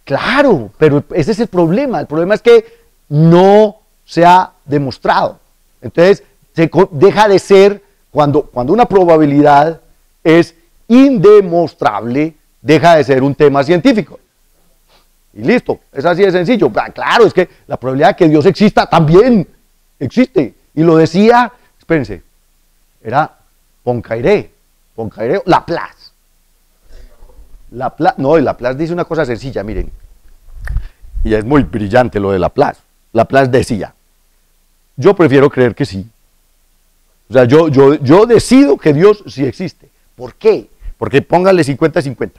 Speaker 1: Claro, pero ese es el problema. El problema es que no se ha demostrado. Entonces, deja de ser, cuando una probabilidad es indemostrable, deja de ser un tema científico. Y listo, es así de sencillo. Claro, es que la probabilidad de que Dios exista también existe. Y lo decía, espérense, era Poincaré, Laplace. No, y Laplace dice una cosa sencilla, miren. Y es muy brillante lo de Laplace. Laplace decía, yo prefiero creer que sí. O sea, yo decido que Dios sí existe. ¿Por qué? Porque póngale 50-50.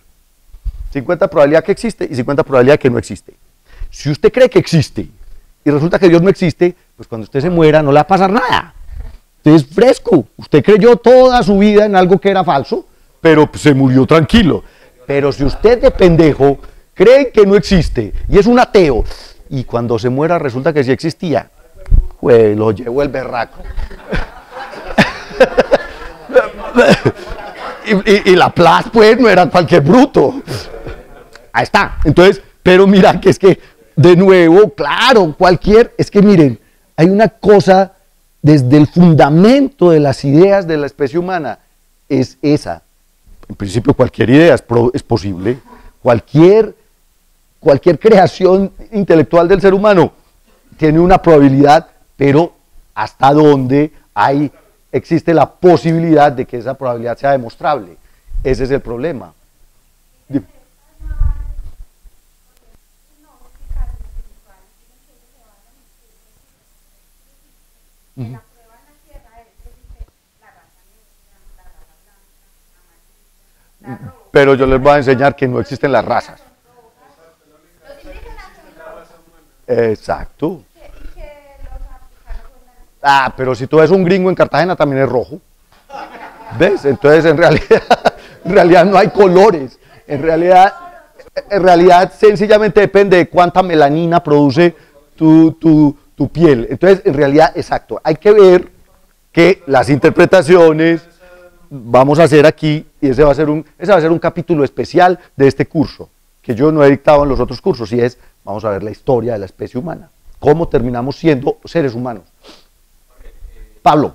Speaker 1: 50 probabilidad que existe y 50 probabilidad que no existe. Si usted cree que existe y resulta que Dios no existe, pues cuando usted se muera no le va a pasar nada. Usted es fresco. Usted creyó toda su vida en algo que era falso, pero se murió tranquilo. Pero si usted de pendejo cree que no existe y es un ateo, y cuando se muera resulta que sí existía, pues lo llevó el berraco. y Laplace, pues, no era cualquier bruto. Ahí está. Entonces, pero mira que es que, de nuevo, claro, es que miren, hay una cosa desde el fundamento de las ideas de la especie humana, es esa. En principio, cualquier idea es posible. Cualquier creación intelectual del ser humano tiene una probabilidad, pero hasta dónde existe la posibilidad de que esa probabilidad sea demostrable. Ese es el problema. Uh-huh. Pero yo les voy a enseñar que no existen las razas. Exacto. Pero si tú ves un gringo en Cartagena también es rojo. ¿Ves? Entonces en realidad no hay colores. En realidad sencillamente depende de cuánta melanina produce tu piel. Entonces en realidad, exacto, hay que ver que las interpretaciones vamos a hacer aquí, y ese va a ser un capítulo especial de este curso, que yo no he dictado en los otros cursos, y vamos a ver la historia de la especie humana, cómo terminamos siendo seres humanos. Pablo.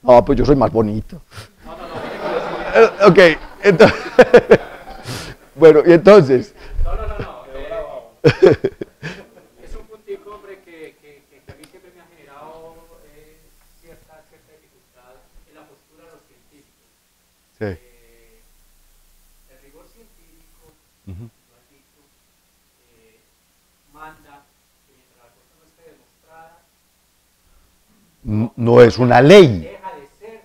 Speaker 1: No, pues yo soy más bonito. Ok, entonces, bueno, y entonces.
Speaker 2: Es un puntico, hombre, que a mí siempre me ha generado cierta dificultad en la postura de los científicos.
Speaker 1: Sí.
Speaker 2: El rigor científico,
Speaker 1: Uh-huh.
Speaker 2: lo has dicho, manda que mientras la cosa no esté demostrada,
Speaker 1: No es una ley.
Speaker 2: deja de ser,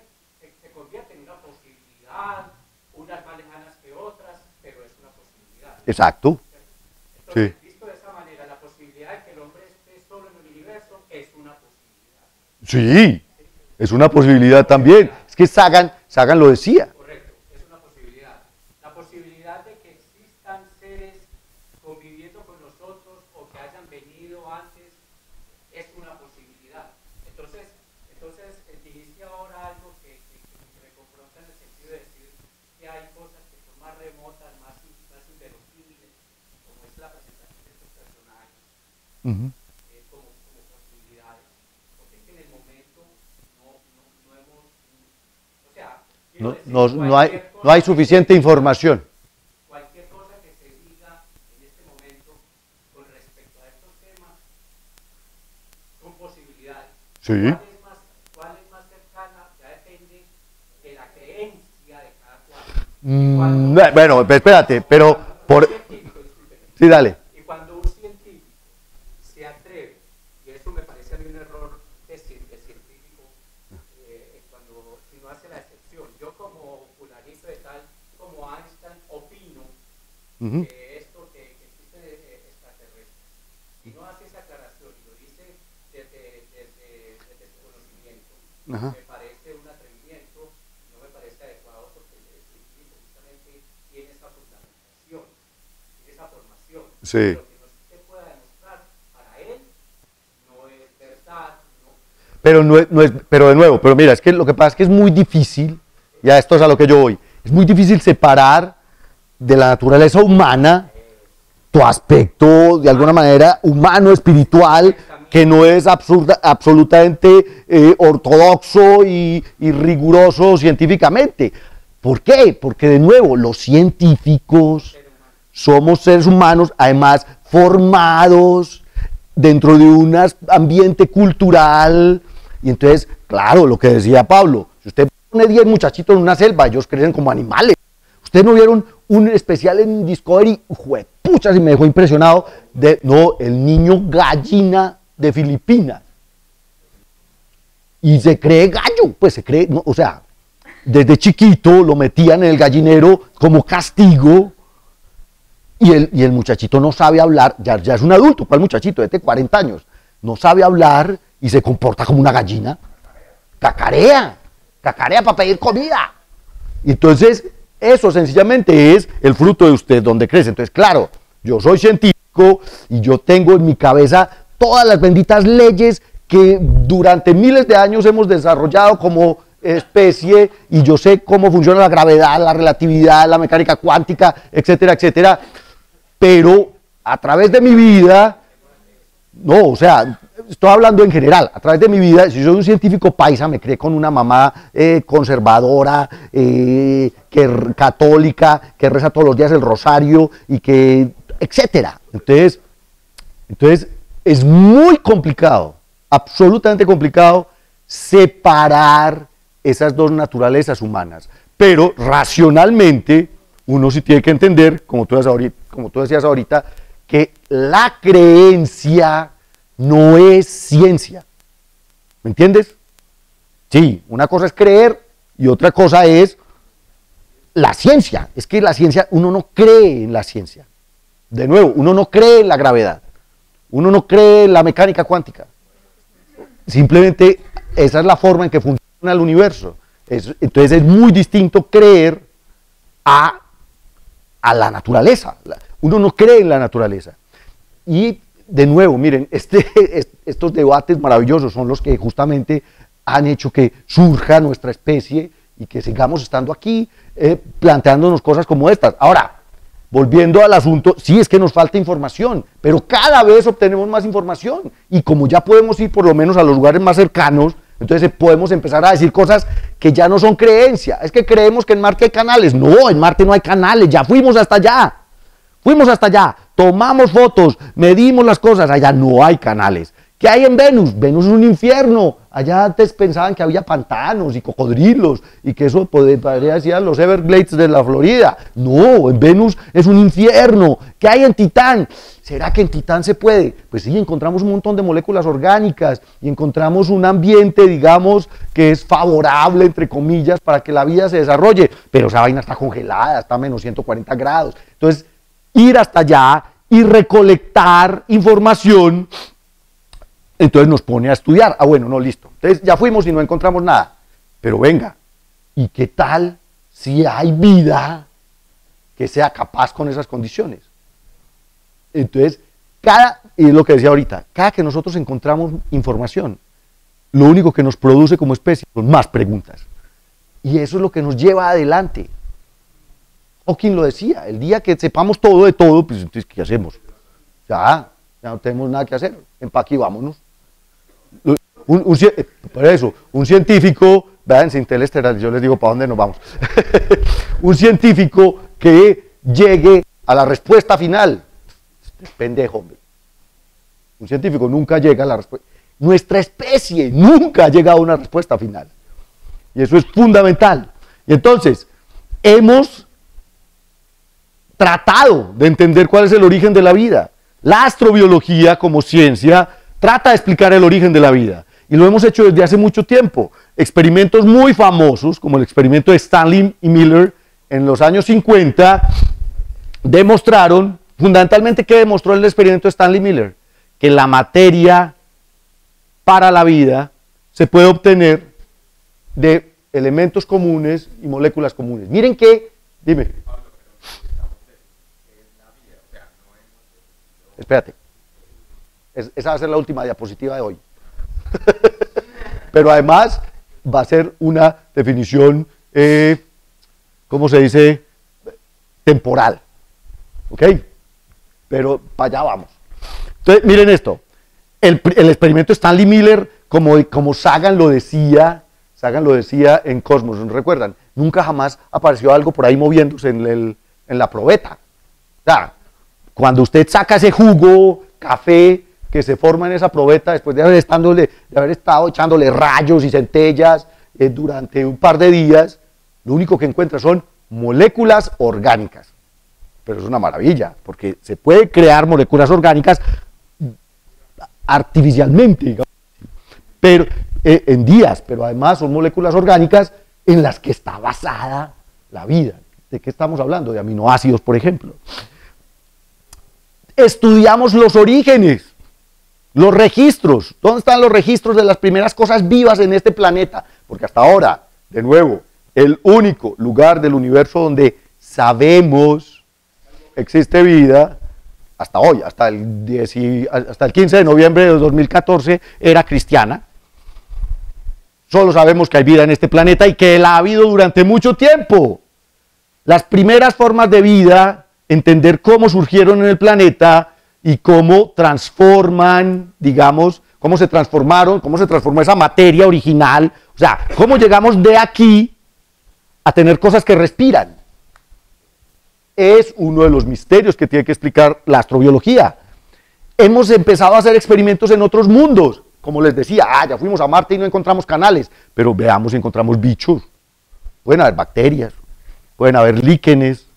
Speaker 2: se convierte en una posibilidad, unas más lejanas que otras, pero es una posibilidad.
Speaker 1: Exacto.
Speaker 2: Entonces,
Speaker 1: Sí.
Speaker 2: visto de esa manera, la posibilidad de que el hombre esté solo en el universo es una posibilidad.
Speaker 1: Sí, es una posibilidad también. Es que Sagan lo decía.
Speaker 2: Correcto, es una posibilidad. La posibilidad de que existan seres conviviendo con nosotros o que hayan venido antes
Speaker 1: Ujú.
Speaker 2: como posibilidades, porque es que en el momento no hemos, o sea, quiero decir,
Speaker 1: No hay suficiente información.
Speaker 2: cualquier cosa que se diga en este momento con respecto a estos temas son posibilidades.
Speaker 1: Sí.
Speaker 2: ¿Cuál es más cercana? Ya depende de la creencia de cada cual.
Speaker 1: Bueno, espérate, pero por... Sí, dale.
Speaker 2: Y cuando un científico se atreve, y eso me parece a mí un error de científico, cuando si no hace la excepción, yo como fulanito de tal, como Einstein, opino que esto que existe extraterrestres, y no hace esa aclaración y lo dice desde su conocimiento, me parece un atrevimiento, no me parece adecuado porque el científico justamente tiene esa fundamentación, tiene esa formación.
Speaker 1: Sí.
Speaker 2: Lo que no se pueda demostrar para él no es verdad.
Speaker 1: Pero pero de nuevo, pero mira, es que lo que pasa es que es muy difícil, ya esto es a lo que yo voy, es muy difícil separar de la naturaleza humana tu aspecto de alguna manera humano, espiritual, que no es absolutamente ortodoxo y riguroso científicamente. ¿Por qué? Porque de nuevo, los científicos somos seres humanos, además formados dentro de un ambiente cultural, y entonces, claro, lo que decía Pablo, si usted pone 10 muchachitos en una selva, ellos crecen como animales. Ustedes no vieron un especial en Discovery, pucha, si me dejó impresionado, el niño gallina de Filipinas. Y se cree gallo, pues se cree, no, o sea, desde chiquito lo metían en el gallinero como castigo, y el muchachito no sabe hablar, ya es un adulto, ¿cuál muchachito? De 40 años, no sabe hablar y se comporta como una gallina, cacarea para pedir comida. Y entonces, eso sencillamente es el fruto de usted donde crece. Entonces, claro, yo soy científico y yo tengo en mi cabeza todas las benditas leyes que durante miles de años hemos desarrollado como especie, y yo sé cómo funciona la gravedad, la relatividad, la mecánica cuántica, etcétera, etcétera, pero a través de mi vida, no, o sea, estoy hablando en general, a través de mi vida, si soy un científico paisa, me crié con una mamá conservadora, católica, que reza todos los días el rosario, y que, etcétera. Entonces es muy complicado, absolutamente complicado, separar esas dos naturalezas humanas, pero racionalmente uno sí tiene que entender, como tú decías ahorita, que la creencia no es ciencia. ¿Me entiendes? Sí, una cosa es creer y otra cosa es la ciencia. Es que la ciencia, uno no cree en la ciencia. De nuevo, uno no cree en la gravedad. Uno no cree en la mecánica cuántica. Simplemente esa es la forma en que funciona el universo. Entonces es muy distinto creer a la naturaleza. Uno no cree en la naturaleza. Y de nuevo, miren, estos debates maravillosos son los que justamente han hecho que surja nuestra especie y que sigamos estando aquí planteándonos cosas como estas. Ahora, volviendo al asunto, sí es que nos falta información, pero cada vez obtenemos más información, y como ya podemos ir por lo menos a los lugares más cercanos, entonces podemos empezar a decir cosas que ya no son creencia. Es que creemos que en Marte hay canales. No, en Marte no hay canales, ya fuimos hasta allá. Fuimos hasta allá, tomamos fotos, medimos las cosas, allá no hay canales. ¿Qué hay en Venus? Venus es un infierno. Allá antes pensaban que había pantanos y cocodrilos y que eso podría ser los Everglades de la Florida. No, en Venus es un infierno. ¿Qué hay en Titán? ¿Será que en Titán se puede? Pues sí, encontramos un montón de moléculas orgánicas y encontramos un ambiente, digamos, que es favorable, entre comillas, para que la vida se desarrolle. Pero esa vaina está congelada, está a menos 140 grados. Entonces, ir hasta allá y recolectar información, entonces nos pone a estudiar. Ah, bueno, no, listo. Entonces ya fuimos y no encontramos nada. Pero venga, ¿y qué tal si hay vida que sea capaz con esas condiciones? Entonces, y es lo que decía ahorita, cada que nosotros encontramos información, lo único que nos produce como especie son más preguntas. Y eso es lo que nos lleva adelante. Hawking lo decía, el día que sepamos todo de todo, pues entonces, ¿qué hacemos? Ya, Ya no tenemos nada que hacer, empaque y vámonos. Por eso, un científico, vean, sin Interestelar, yo les digo para dónde nos vamos. Un científico que llegue a la respuesta final. Este es pendejo, hombre. Un científico nunca llega a la respuesta. Nuestra especie nunca ha llegado a una respuesta final. Y eso es fundamental. Y entonces, hemos tratado de entender cuál es el origen de la vida. La astrobiología como ciencia trata de explicar el origen de la vida. Y lo hemos hecho desde hace mucho tiempo. Experimentos muy famosos, como el experimento de Stanley y Miller en los años 50, demostraron, fundamentalmente, ¿qué demostró el experimento de Stanley y Miller? Que la materia para la vida se puede obtener de elementos comunes y moléculas comunes. Miren que, dime. Espérate. Esa va a ser la última diapositiva de hoy. Pero además va a ser una definición, ¿cómo se dice? Temporal. ¿Ok? Pero para allá vamos. Entonces, miren esto. El experimento de Stanley Miller, como Sagan lo decía en Cosmos, ¿no recuerdan? Nunca jamás apareció algo por ahí moviéndose en la probeta. O sea, cuando usted saca ese jugo, café, que se forma en esa probeta después de haber estado echándole rayos y centellas durante un par de días, lo único que encuentra son moléculas orgánicas. Pero es una maravilla, porque se puede crear moléculas orgánicas artificialmente, digamos, pero en días, pero además son moléculas orgánicas en las que está basada la vida. ¿De qué estamos hablando? De aminoácidos, por ejemplo. Estudiamos los orígenes, los registros. ¿Dónde están los registros de las primeras cosas vivas en este planeta? Porque hasta ahora, de nuevo, el único lugar del universo donde sabemos existe vida, hasta hoy, hasta el 15 de noviembre de 2014, era cristiana. Solo sabemos que hay vida en este planeta y que la ha habido durante mucho tiempo. Las primeras formas de vida, entender cómo surgieron en el planeta y cómo transforman, digamos, cómo se transformó esa materia original, o sea, cómo llegamos de aquí a tener cosas que respiran. Es uno de los misterios que tiene que explicar la astrobiología. Hemos empezado a hacer experimentos en otros mundos, como les decía, ya fuimos a Marte y no encontramos canales, pero veamos si encontramos bichos. Pueden haber bacterias, pueden haber líquenes,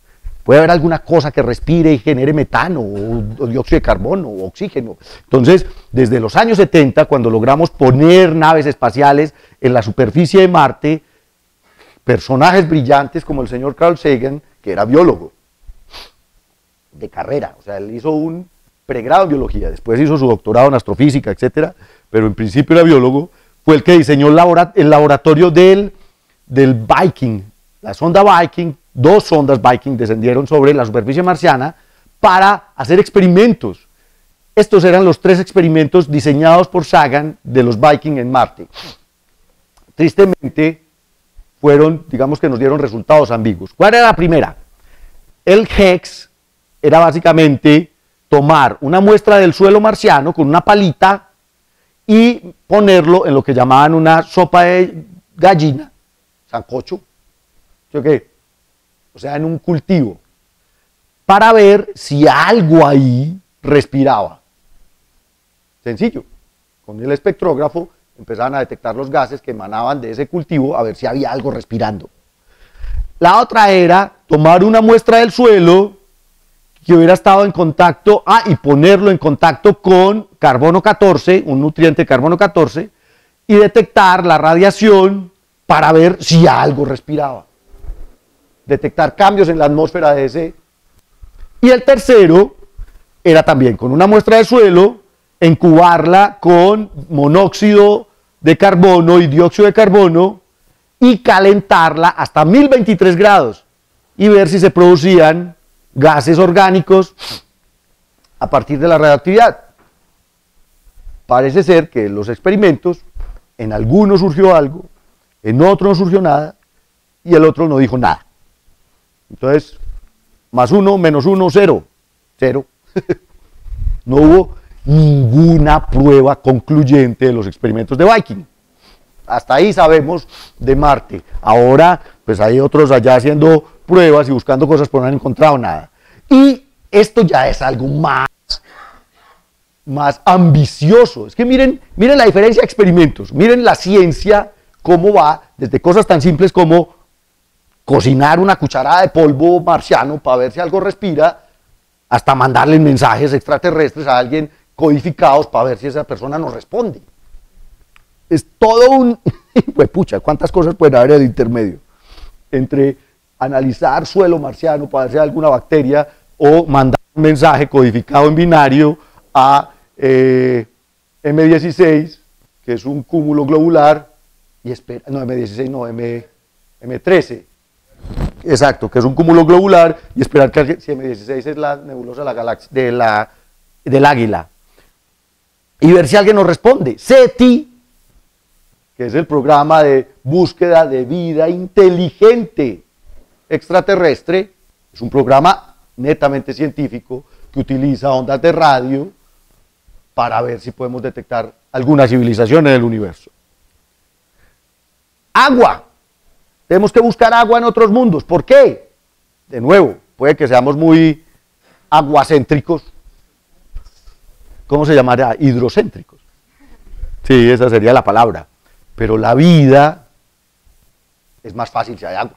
Speaker 1: puede haber alguna cosa que respire y genere metano, o dióxido de carbono, o oxígeno. Entonces, desde los años 70, cuando logramos poner naves espaciales en la superficie de Marte, personajes brillantes como el señor Carl Sagan, que era biólogo de carrera, o sea, él hizo un pregrado en biología, después hizo su doctorado en astrofísica, etcétera, pero en principio era biólogo, fue el que diseñó el laboratorio del Viking, la sonda Viking. 2 sondas Viking descendieron sobre la superficie marciana para hacer experimentos. Estos eran los 3 experimentos diseñados por Sagan de los Viking en Marte. Tristemente, digamos que nos dieron resultados ambiguos. ¿Cuál era la primera? El HEX era básicamente tomar una muestra del suelo marciano con una palita y ponerlo en lo que llamaban una sopa de gallina, sancocho, ¿sí o qué? O sea, en un cultivo, para ver si algo ahí respiraba. Sencillo, con el espectrógrafo empezaban a detectar los gases que emanaban de ese cultivo a ver si había algo respirando. La otra era tomar una muestra del suelo que hubiera estado en contacto, y ponerlo en contacto con carbono 14, un nutriente de carbono 14, y detectar la radiación para ver si algo respiraba. Detectar cambios en la atmósfera de ese. Y el tercero era también con una muestra de suelo, incubarla con monóxido de carbono y dióxido de carbono y calentarla hasta 1023 grados y ver si se producían gases orgánicos a partir de la radioactividad. Parece ser que en los experimentos, en algunos surgió algo, en otro no surgió nada y el otro no dijo nada. Entonces, +1, -1, 0. 0. No hubo ninguna prueba concluyente de los experimentos de Viking. Hasta ahí sabemos de Marte. Ahora, pues hay otros allá haciendo pruebas y buscando cosas, pero no han encontrado nada. Y esto ya es algo más ambicioso. Es que miren la diferencia de experimentos. Miren la ciencia, cómo va, desde cosas tan simples como cocinar una cucharada de polvo marciano para ver si algo respira, hasta mandarle mensajes extraterrestres a alguien codificados para ver si esa persona nos responde. Es todo un... Pues pucha, ¿cuántas cosas pueden haber en el intermedio? Entre analizar suelo marciano para ver si hay alguna bacteria o mandar un mensaje codificado en binario a M16, que es un cúmulo globular, y espera, no, M16 no, M13, exacto, que es un cúmulo globular, y esperar que si M16 es la nebulosa de la galaxia, del águila, y ver si alguien nos responde. SETI, que es el programa de búsqueda de vida inteligente extraterrestre, es un programa netamente científico que utiliza ondas de radio para ver si podemos detectar alguna civilización en el universo. Agua. Tenemos que buscar agua en otros mundos. ¿Por qué? De nuevo, puede que seamos muy aguacéntricos. ¿Cómo se llamaría? Hidrocéntricos. Sí, esa sería la palabra. Pero la vida es más fácil si hay agua.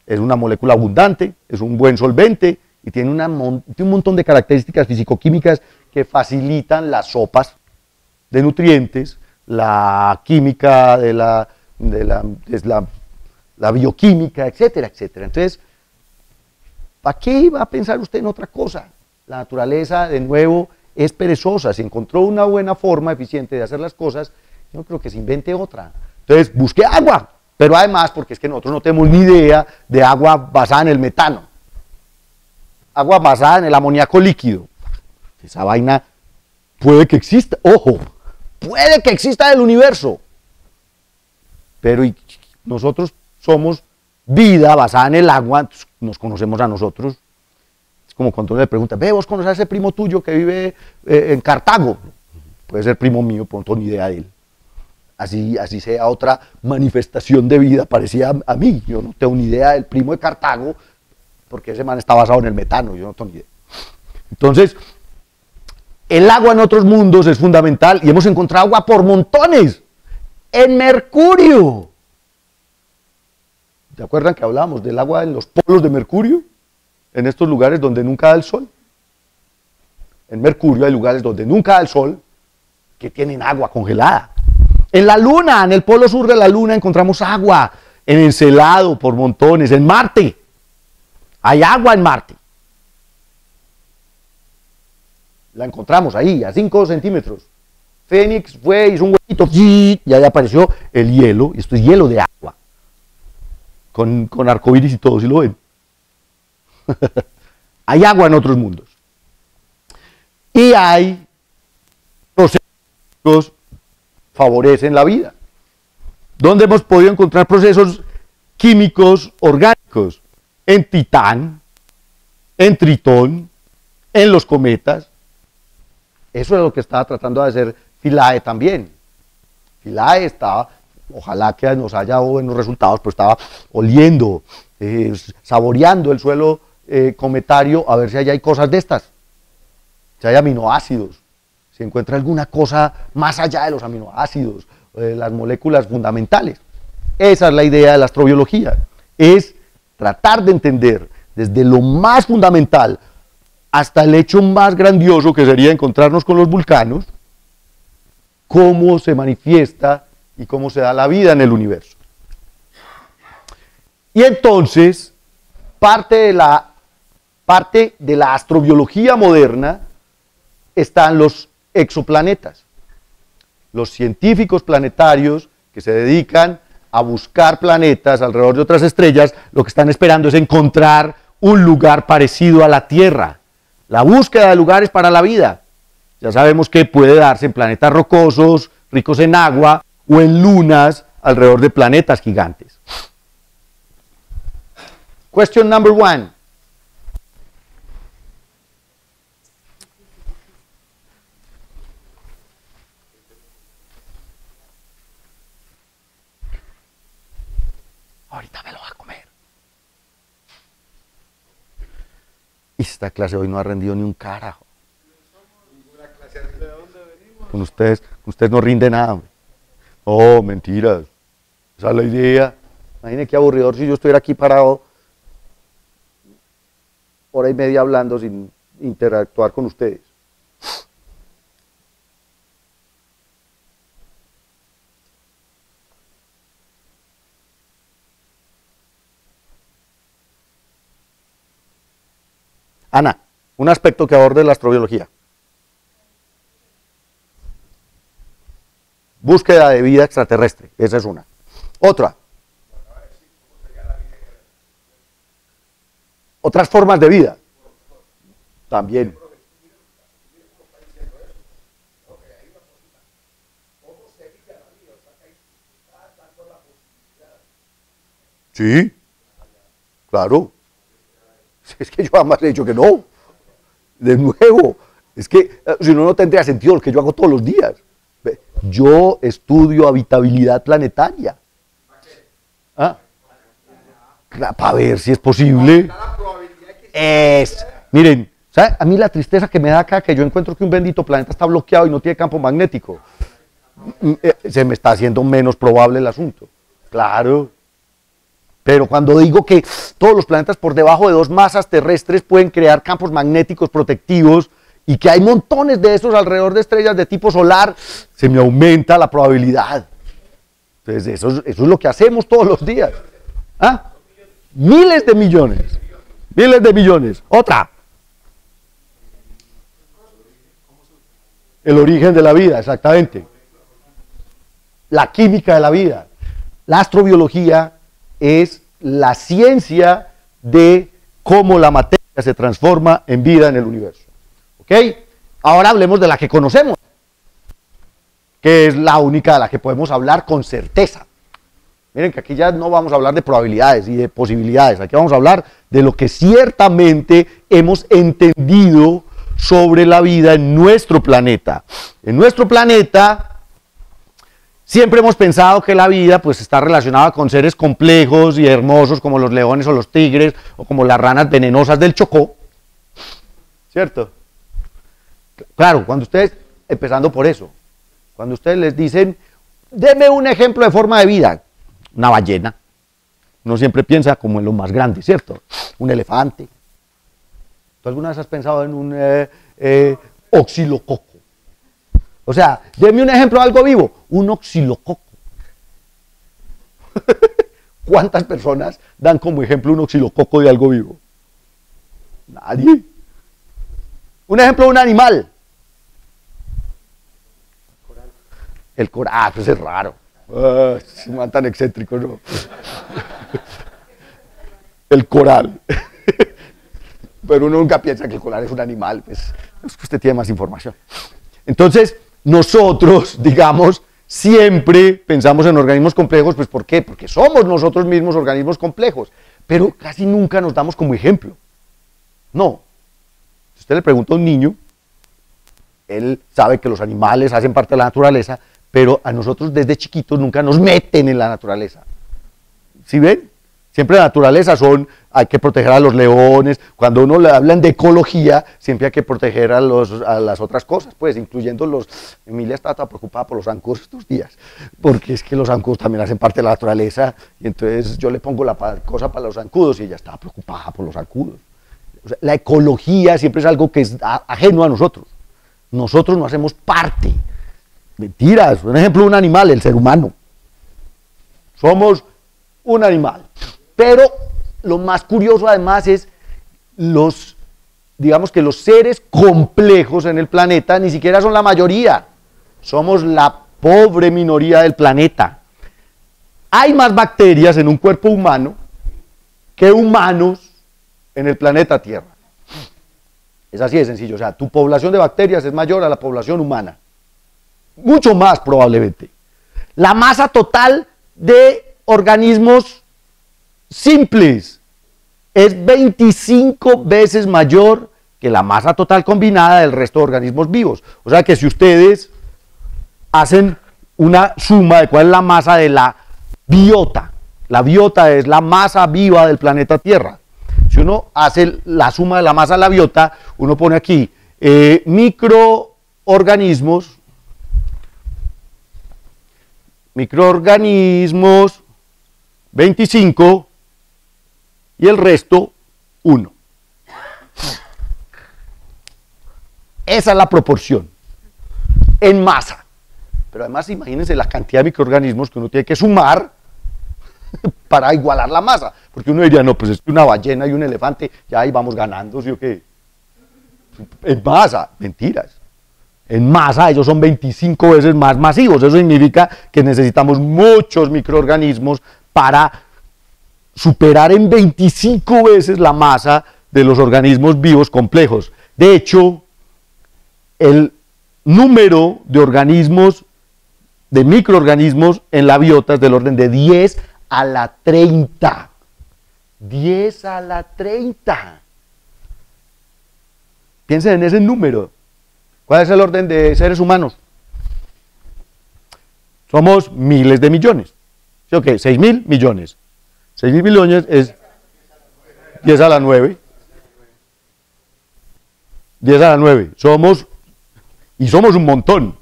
Speaker 1: Es una molécula abundante, es un buen solvente y tiene un montón de características fisicoquímicas que facilitan las sopas de nutrientes, la química de la bioquímica, etcétera, etcétera. Entonces, ¿para qué va a pensar usted en otra cosa? La naturaleza, de nuevo, es perezosa. Si encontró una buena forma eficiente de hacer las cosas, yo creo que se invente otra. Entonces, busque agua, pero además, porque es que nosotros no tenemos ni idea de agua basada en el metano. Agua basada en el amoníaco líquido. Esa vaina puede que exista, ojo, puede que exista en el universo. Pero nosotros somos vida basada en el agua, nos conocemos a nosotros. Es como cuando uno le pregunta, ve, vos conoces a ese primo tuyo que vive en Cartago. Puede ser primo mío, pero no tengo ni idea de él. Así sea otra manifestación de vida parecida a mí. Yo no tengo ni idea del primo de Cartago, porque ese man está basado en el metano, yo no tengo ni idea. Entonces, el agua en otros mundos es fundamental y hemos encontrado agua por montones. En Mercurio. ¿Se acuerdan que hablábamos del agua en los polos de Mercurio? En estos lugares donde nunca da el sol. En Mercurio hay lugares donde nunca da el sol que tienen agua congelada. En la Luna, en el polo sur de la Luna encontramos agua. En Encelado por montones. En Marte. Hay agua en Marte. La encontramos ahí, a 5 centímetros. Fénix fue, hizo un huequito, y ahí apareció el hielo, y esto es hielo de agua. Con arcoíris y todo, ¿sí lo ven? Hay agua en otros mundos. Y hay procesos que favorecen la vida. ¿Dónde hemos podido encontrar procesos químicos orgánicos? En Titán, en Tritón, en los cometas. Eso es lo que estaba tratando de hacer Philae también. Philae estaba, ojalá que nos haya dado buenos resultados, pero estaba oliendo, saboreando el suelo cometario a ver si allá hay cosas de estas, si hay aminoácidos, si encuentra alguna cosa más allá de los aminoácidos, las moléculas fundamentales. Esa es la idea de la astrobiología, es tratar de entender desde lo más fundamental hasta el hecho más grandioso que sería encontrarnos con los vulcanos, cómo se manifiesta y cómo se da la vida en el universo. Y entonces, parte de la astrobiología moderna están los exoplanetas. Los científicos planetarios que se dedican a buscar planetas alrededor de otras estrellas, lo que están esperando es encontrar un lugar parecido a la Tierra. La búsqueda de lugares para la vida. Ya sabemos que puede darse en planetas rocosos, ricos en agua, o en lunas alrededor de planetas gigantes. Question number 1. Esta clase hoy no ha rendido ni un carajo. Con ustedes no rinde nada. Oh, mentiras. Esa es la idea. Imaginen qué aburridor si yo estuviera aquí parado hora y media hablando sin interactuar con ustedes. Ana, un aspecto que aborde la astrobiología. Búsqueda de vida extraterrestre, esa es una. Otra. Otras formas de vida. También. Sí, claro. Es que yo jamás he dicho que no. De nuevo, es que si no, no tendría sentido lo que yo hago todos los días. Yo estudio habitabilidad planetaria. ¿Ah? Para ver si es posible. Miren, ¿sabe? A mí la tristeza que me da acá que yo encuentro que un bendito planeta está bloqueado y no tiene campo magnético. Se me está haciendo menos probable el asunto. Claro. Pero cuando digo que todos los planetas por debajo de 2 masas terrestres pueden crear campos magnéticos protectivos y que hay montones de esos alrededor de estrellas de tipo solar, se me aumenta la probabilidad. Entonces eso es lo que hacemos todos los días. ¿Ah? Miles de millones. Miles de millones. Otra. El origen de la vida, exactamente. La química de la vida. La astrobiología es la ciencia de cómo la materia se transforma en vida en el universo. ¿Ok? Ahora hablemos de la que conocemos, que es la única de la que podemos hablar con certeza. Miren que aquí ya no vamos a hablar de probabilidades y de posibilidades, aquí vamos a hablar de lo que ciertamente hemos entendido sobre la vida en nuestro planeta. En nuestro planeta siempre hemos pensado que la vida pues está relacionada con seres complejos y hermosos como los leones o los tigres o como las ranas venenosas del Chocó, ¿cierto? Claro, cuando ustedes, empezando por eso, cuando ustedes les dicen, deme un ejemplo de forma de vida, una ballena, uno siempre piensa como en lo más grande, ¿cierto? Un elefante. ¿Tú alguna vez has pensado en un oxilococo? O sea, deme un ejemplo de algo vivo, un oxilococo. ¿Cuántas personas dan como ejemplo un oxilococo de algo vivo? Nadie. Un ejemplo de un animal. El coral, pues es raro. Se me van tan excéntricos, ¿no? El coral. Pero uno nunca piensa que el coral es un animal, pues es que usted tiene más información. Entonces, nosotros, digamos, siempre pensamos en organismos complejos, pues ¿por qué? Porque somos nosotros mismos organismos complejos, pero casi nunca nos damos como ejemplo. No. Si usted le pregunta a un niño, él sabe que los animales hacen parte de la naturaleza, pero a nosotros desde chiquitos nunca nos meten en la naturaleza. ¿Sí ven? Siempre la naturaleza hay que proteger a los leones. Cuando uno le hablan de ecología, siempre hay que proteger a las otras cosas, pues, incluyendo los... Emilia está tan preocupada por los zancudos estos días, porque es que los zancudos también hacen parte de la naturaleza, y entonces yo le pongo la cosa para los zancudos y ella está preocupada por los zancudos. O sea, la ecología siempre es algo que es ajeno a nosotros. Nosotros no hacemos parte. Mentiras. Un ejemplo de un animal, el ser humano. Somos un animal. Pero lo más curioso además es digamos que los seres complejos en el planeta ni siquiera son la mayoría. Somos la pobre minoría del planeta. Hay más bacterias en un cuerpo humano que humanos en el planeta Tierra. Es así de sencillo. O sea, tu población de bacterias es mayor a la población humana. Mucho más probablemente. La masa total de organismos simples es 25 veces mayor que la masa total combinada del resto de organismos vivos. O sea que si ustedes hacen una suma de cuál es la masa de la biota es la masa viva del planeta Tierra. Si uno hace la suma de la masa de la biota, uno pone aquí microorganismos 25 y el resto 1. Esa es la proporción en masa. Pero además imagínense la cantidad de microorganismos que uno tiene que sumar para igualar la masa. Porque uno diría, no, pues es que una ballena y un elefante, ya ahí vamos ganando, ¿sí o qué? En masa, mentiras. En masa ellos son 25 veces más masivos. Eso significa que necesitamos muchos microorganismos para superar en 25 veces la masa de los organismos vivos complejos. De hecho, el número de organismos, de microorganismos en la biota es del orden de 10 a la 30. 10 a la 30. Piensen en ese número. ¿Cuál es el orden de seres humanos? Somos miles de millones. ¿Sí o qué? 6.000 millones. 6.000 millones es 10 a la 9. 10 a la 9. Somos un montón.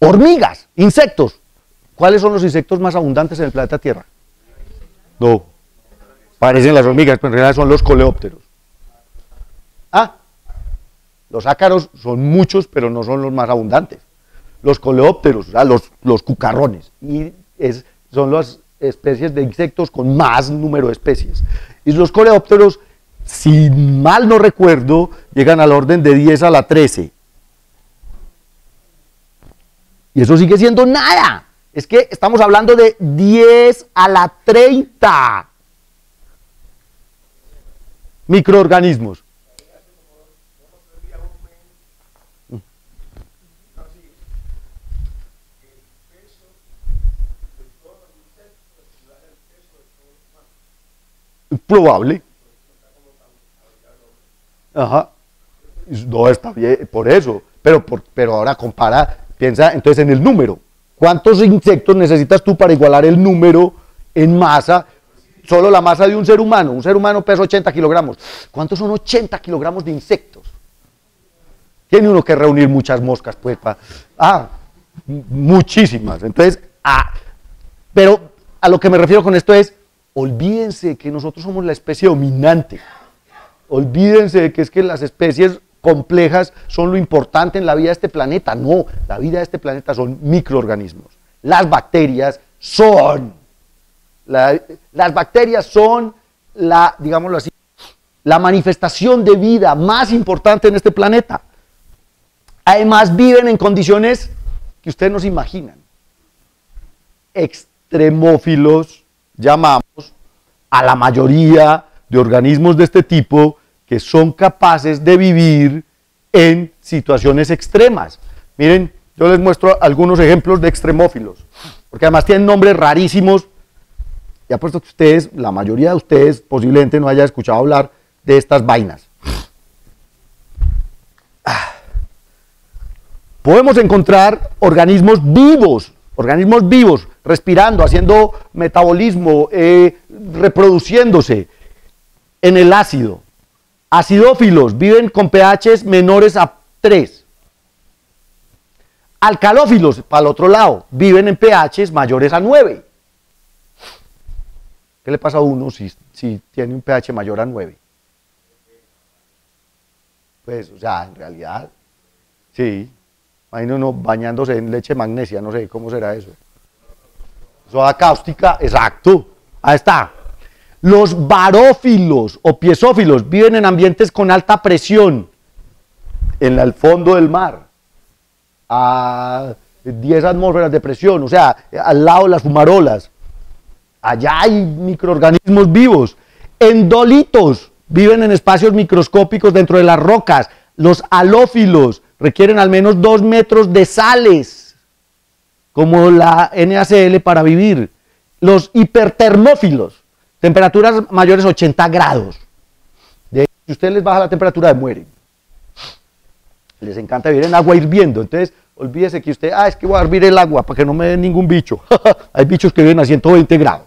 Speaker 1: Hormigas, insectos. ¿Cuáles son los insectos más abundantes en el planeta Tierra? No. Parecen las hormigas, pero en realidad son los coleópteros. Ah, los ácaros son muchos, pero no son los más abundantes. Los coleópteros, o sea, los cucarrones, y son las especies de insectos con más número de especies. Y los coleópteros, si mal no recuerdo, llegan al orden de 10 a la 13. Y eso sigue siendo nada. Es que estamos hablando de 10 a la 30 microorganismos. Probable. Ajá. No está bien, por eso. Pero ahora compara, piensa entonces en el número. ¿Cuántos insectos necesitas tú para igualar el número en masa? Solo la masa de un ser humano. Un ser humano pesa 80 kilogramos. ¿Cuántos son 80 kilogramos de insectos? Tiene uno que reunir muchas moscas, pues. Muchísimas. Entonces, pero a lo que me refiero con esto es, olvídense que nosotros somos la especie dominante. Olvídense que es que las especies complejas son lo importante en la vida de este planeta. No, la vida de este planeta son microorganismos. Las bacterias son, digámoslo así, la manifestación de vida más importante en este planeta. Además viven en condiciones que ustedes no se imaginan. Extremófilos, llamamos a la mayoría de organismos de este tipo que son capaces de vivir en situaciones extremas. Miren, yo les muestro algunos ejemplos de extremófilos, porque además tienen nombres rarísimos, y apuesto que ustedes, la mayoría de ustedes posiblemente no haya escuchado hablar de estas vainas. Podemos encontrar organismos vivos, respirando, haciendo metabolismo, reproduciéndose en el ácido. Acidófilos viven con pHs menores a 3. Alcalófilos, para el otro lado, viven en pHs mayores a 9. ¿Qué le pasa a uno si tiene un pH mayor a 9? Pues, o sea, en realidad, sí. Imagínate uno bañándose en leche magnesia, no sé cómo será eso. Soda cáustica, exacto. Ahí está. Los barófilos o piezófilos viven en ambientes con alta presión, en el fondo del mar, a 10 atmósferas de presión, o sea, al lado de las fumarolas. Allá hay microorganismos vivos. Endolitos viven en espacios microscópicos dentro de las rocas. Los halófilos requieren al menos 2 metros de sales, como la NaCl, para vivir. Los hipertermófilos, temperaturas mayores a 80 grados. Si usted les baja la temperatura, mueren. Les encanta vivir en agua hirviendo. Entonces, olvídese que usted, es que voy a hervir el agua para que no me den ningún bicho. Hay bichos que viven a 120 grados.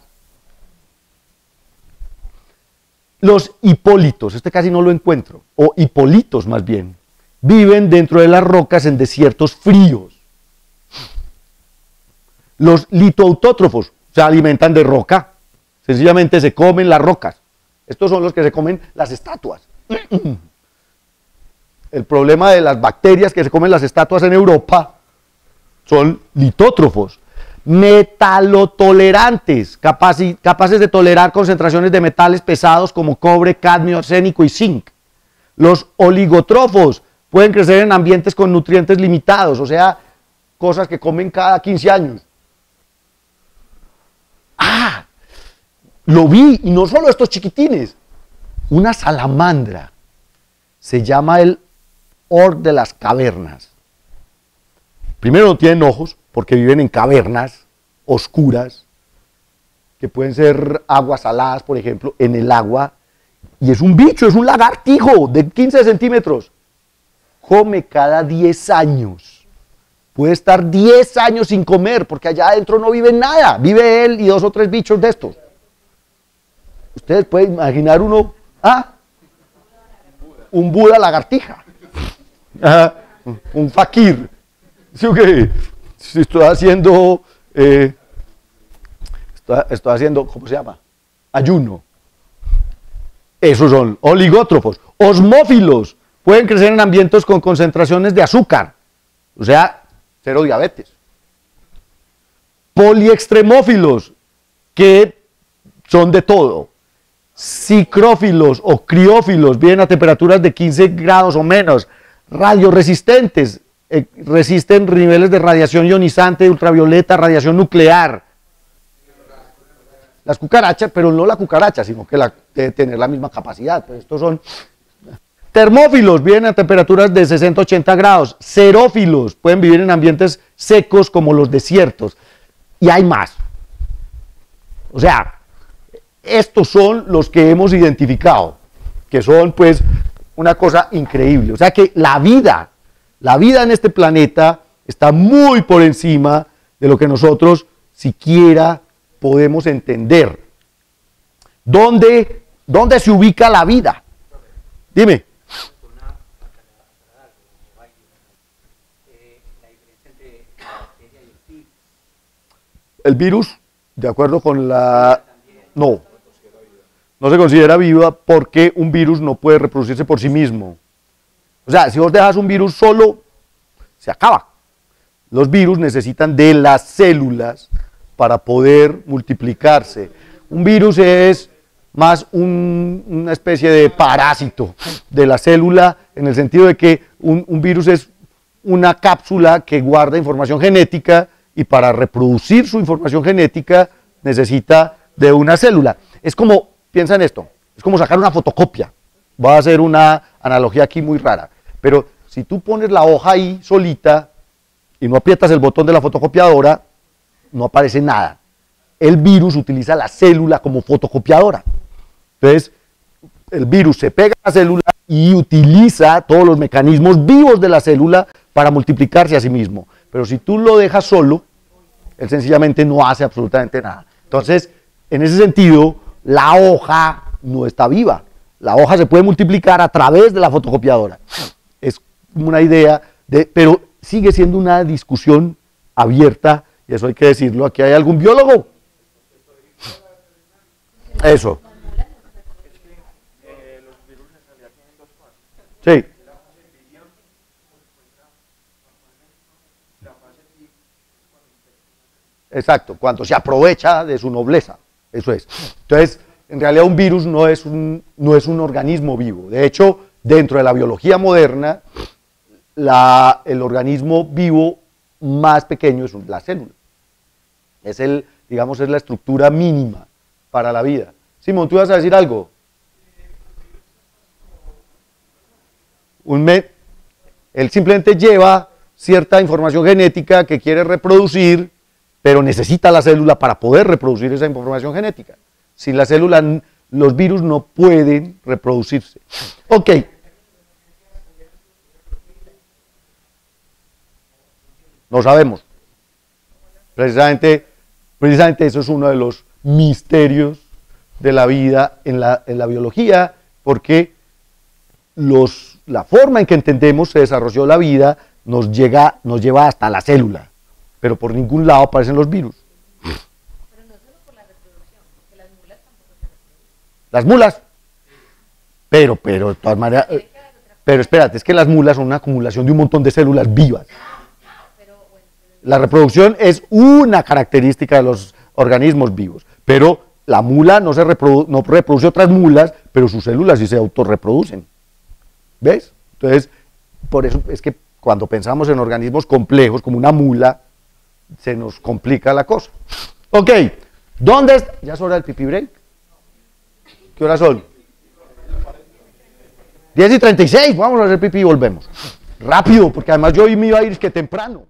Speaker 1: Los hipólitos, este casi no lo encuentro, o hipolitos más bien, viven dentro de las rocas en desiertos fríos. Los litoautótrofos se alimentan de roca, sencillamente se comen las rocas. Estos son los que se comen las estatuas. El problema de las bacterias que se comen las estatuas en Europa son litótrofos. Metalotolerantes, capaces de tolerar concentraciones de metales pesados como cobre, cadmio, arsénico y zinc. Los oligotrófos pueden crecer en ambientes con nutrientes limitados, o sea, cosas que comen cada 15 años. ¡Ah! Lo vi, y no solo estos chiquitines, una salamandra, se llama el or de las cavernas. Primero no tienen ojos, porque viven en cavernas oscuras, que pueden ser aguas saladas, por ejemplo, en el agua, y es un bicho, es un lagartijo de 15 centímetros, come cada 10 años, puede estar 10 años sin comer, porque allá adentro no vive nada, vive él y 2 o 3 bichos de estos. Ustedes pueden imaginar uno, un Buda lagartija, un fakir. ¿Sí o qué? Estoy haciendo, ¿cómo se llama? Ayuno. Esos son oligótrofos. Osmófilos, pueden crecer en ambientes con concentraciones de azúcar, o sea, 0 diabetes. Poliextremófilos, que son de todo. Psicrófilos o criófilos, viven a temperaturas de 15 grados o menos. Radioresistentes, resisten niveles de radiación ionizante, ultravioleta, radiación nuclear. Las cucarachas, pero no la cucaracha, sino que debe tener la misma capacidad. Pues estos son termófilos, viven a temperaturas de 60-80 grados. Xerófilos, pueden vivir en ambientes secos como los desiertos. Y hay más. O sea, estos son los que hemos identificado, que son pues una cosa increíble. O sea que la vida en este planeta está muy por encima de lo que nosotros siquiera podemos entender. ¿Dónde se ubica la vida? Dime. El virus, de acuerdo con la... No se considera viva porque un virus no puede reproducirse por sí mismo. O sea, si vos dejas un virus solo, se acaba. Los virus necesitan de las células para poder multiplicarse. Un virus es más una especie de parásito de la célula, en el sentido de que un virus es una cápsula que guarda información genética y para reproducir su información genética necesita de una célula. Es como, piensa en esto, es como sacar una fotocopia. Voy a hacer una analogía aquí muy rara, pero si tú pones la hoja ahí solita y no aprietas el botón de la fotocopiadora, no aparece nada. El virus utiliza la célula como fotocopiadora. Entonces, el virus se pega a la célula y utiliza todos los mecanismos vivos de la célula para multiplicarse a sí mismo. Pero si tú lo dejas solo, él sencillamente no hace absolutamente nada. Entonces, en ese sentido, la hoja no está viva. La hoja se puede multiplicar a través de la fotocopiadora. Es una idea, pero sigue siendo una discusión abierta, y eso hay que decirlo. ¿Aquí hay algún biólogo? Eso. Sí. Exacto, cuando se aprovecha de su nobleza. Eso es. Entonces, en realidad un virus no es un organismo vivo. De hecho, dentro de la biología moderna, el organismo vivo más pequeño es la célula. Es digamos, es la estructura mínima para la vida. Simón, ¿tú ibas a decir algo? Él simplemente lleva cierta información genética que quiere reproducir, pero necesita la célula para poder reproducir esa información genética. Sin la célula, los virus no pueden reproducirse. Ok. No sabemos. Precisamente eso es uno de los misterios de la vida en la biología, porque la forma en que entendemos se desarrolló la vida nos lleva hasta la célula, pero por ningún lado aparecen los virus.
Speaker 3: Pero no solo por la reproducción, porque las mulas tampoco se reproducen.
Speaker 1: Las mulas, pero de todas maneras, pero espérate, es que las mulas son una acumulación de un montón de células vivas. La reproducción es una característica de los organismos vivos, pero la mula no reproduce otras mulas, pero sus células sí se autorreproducen. ¿Ves? Entonces, por eso es que cuando pensamos en organismos complejos como una mula, se nos complica la cosa. Ok, ¿dónde está? ¿Ya es hora del pipí break? ¿Qué horas son? 10:36, vamos a hacer pipí y volvemos. Rápido, porque además yo hoy me iba a ir que temprano.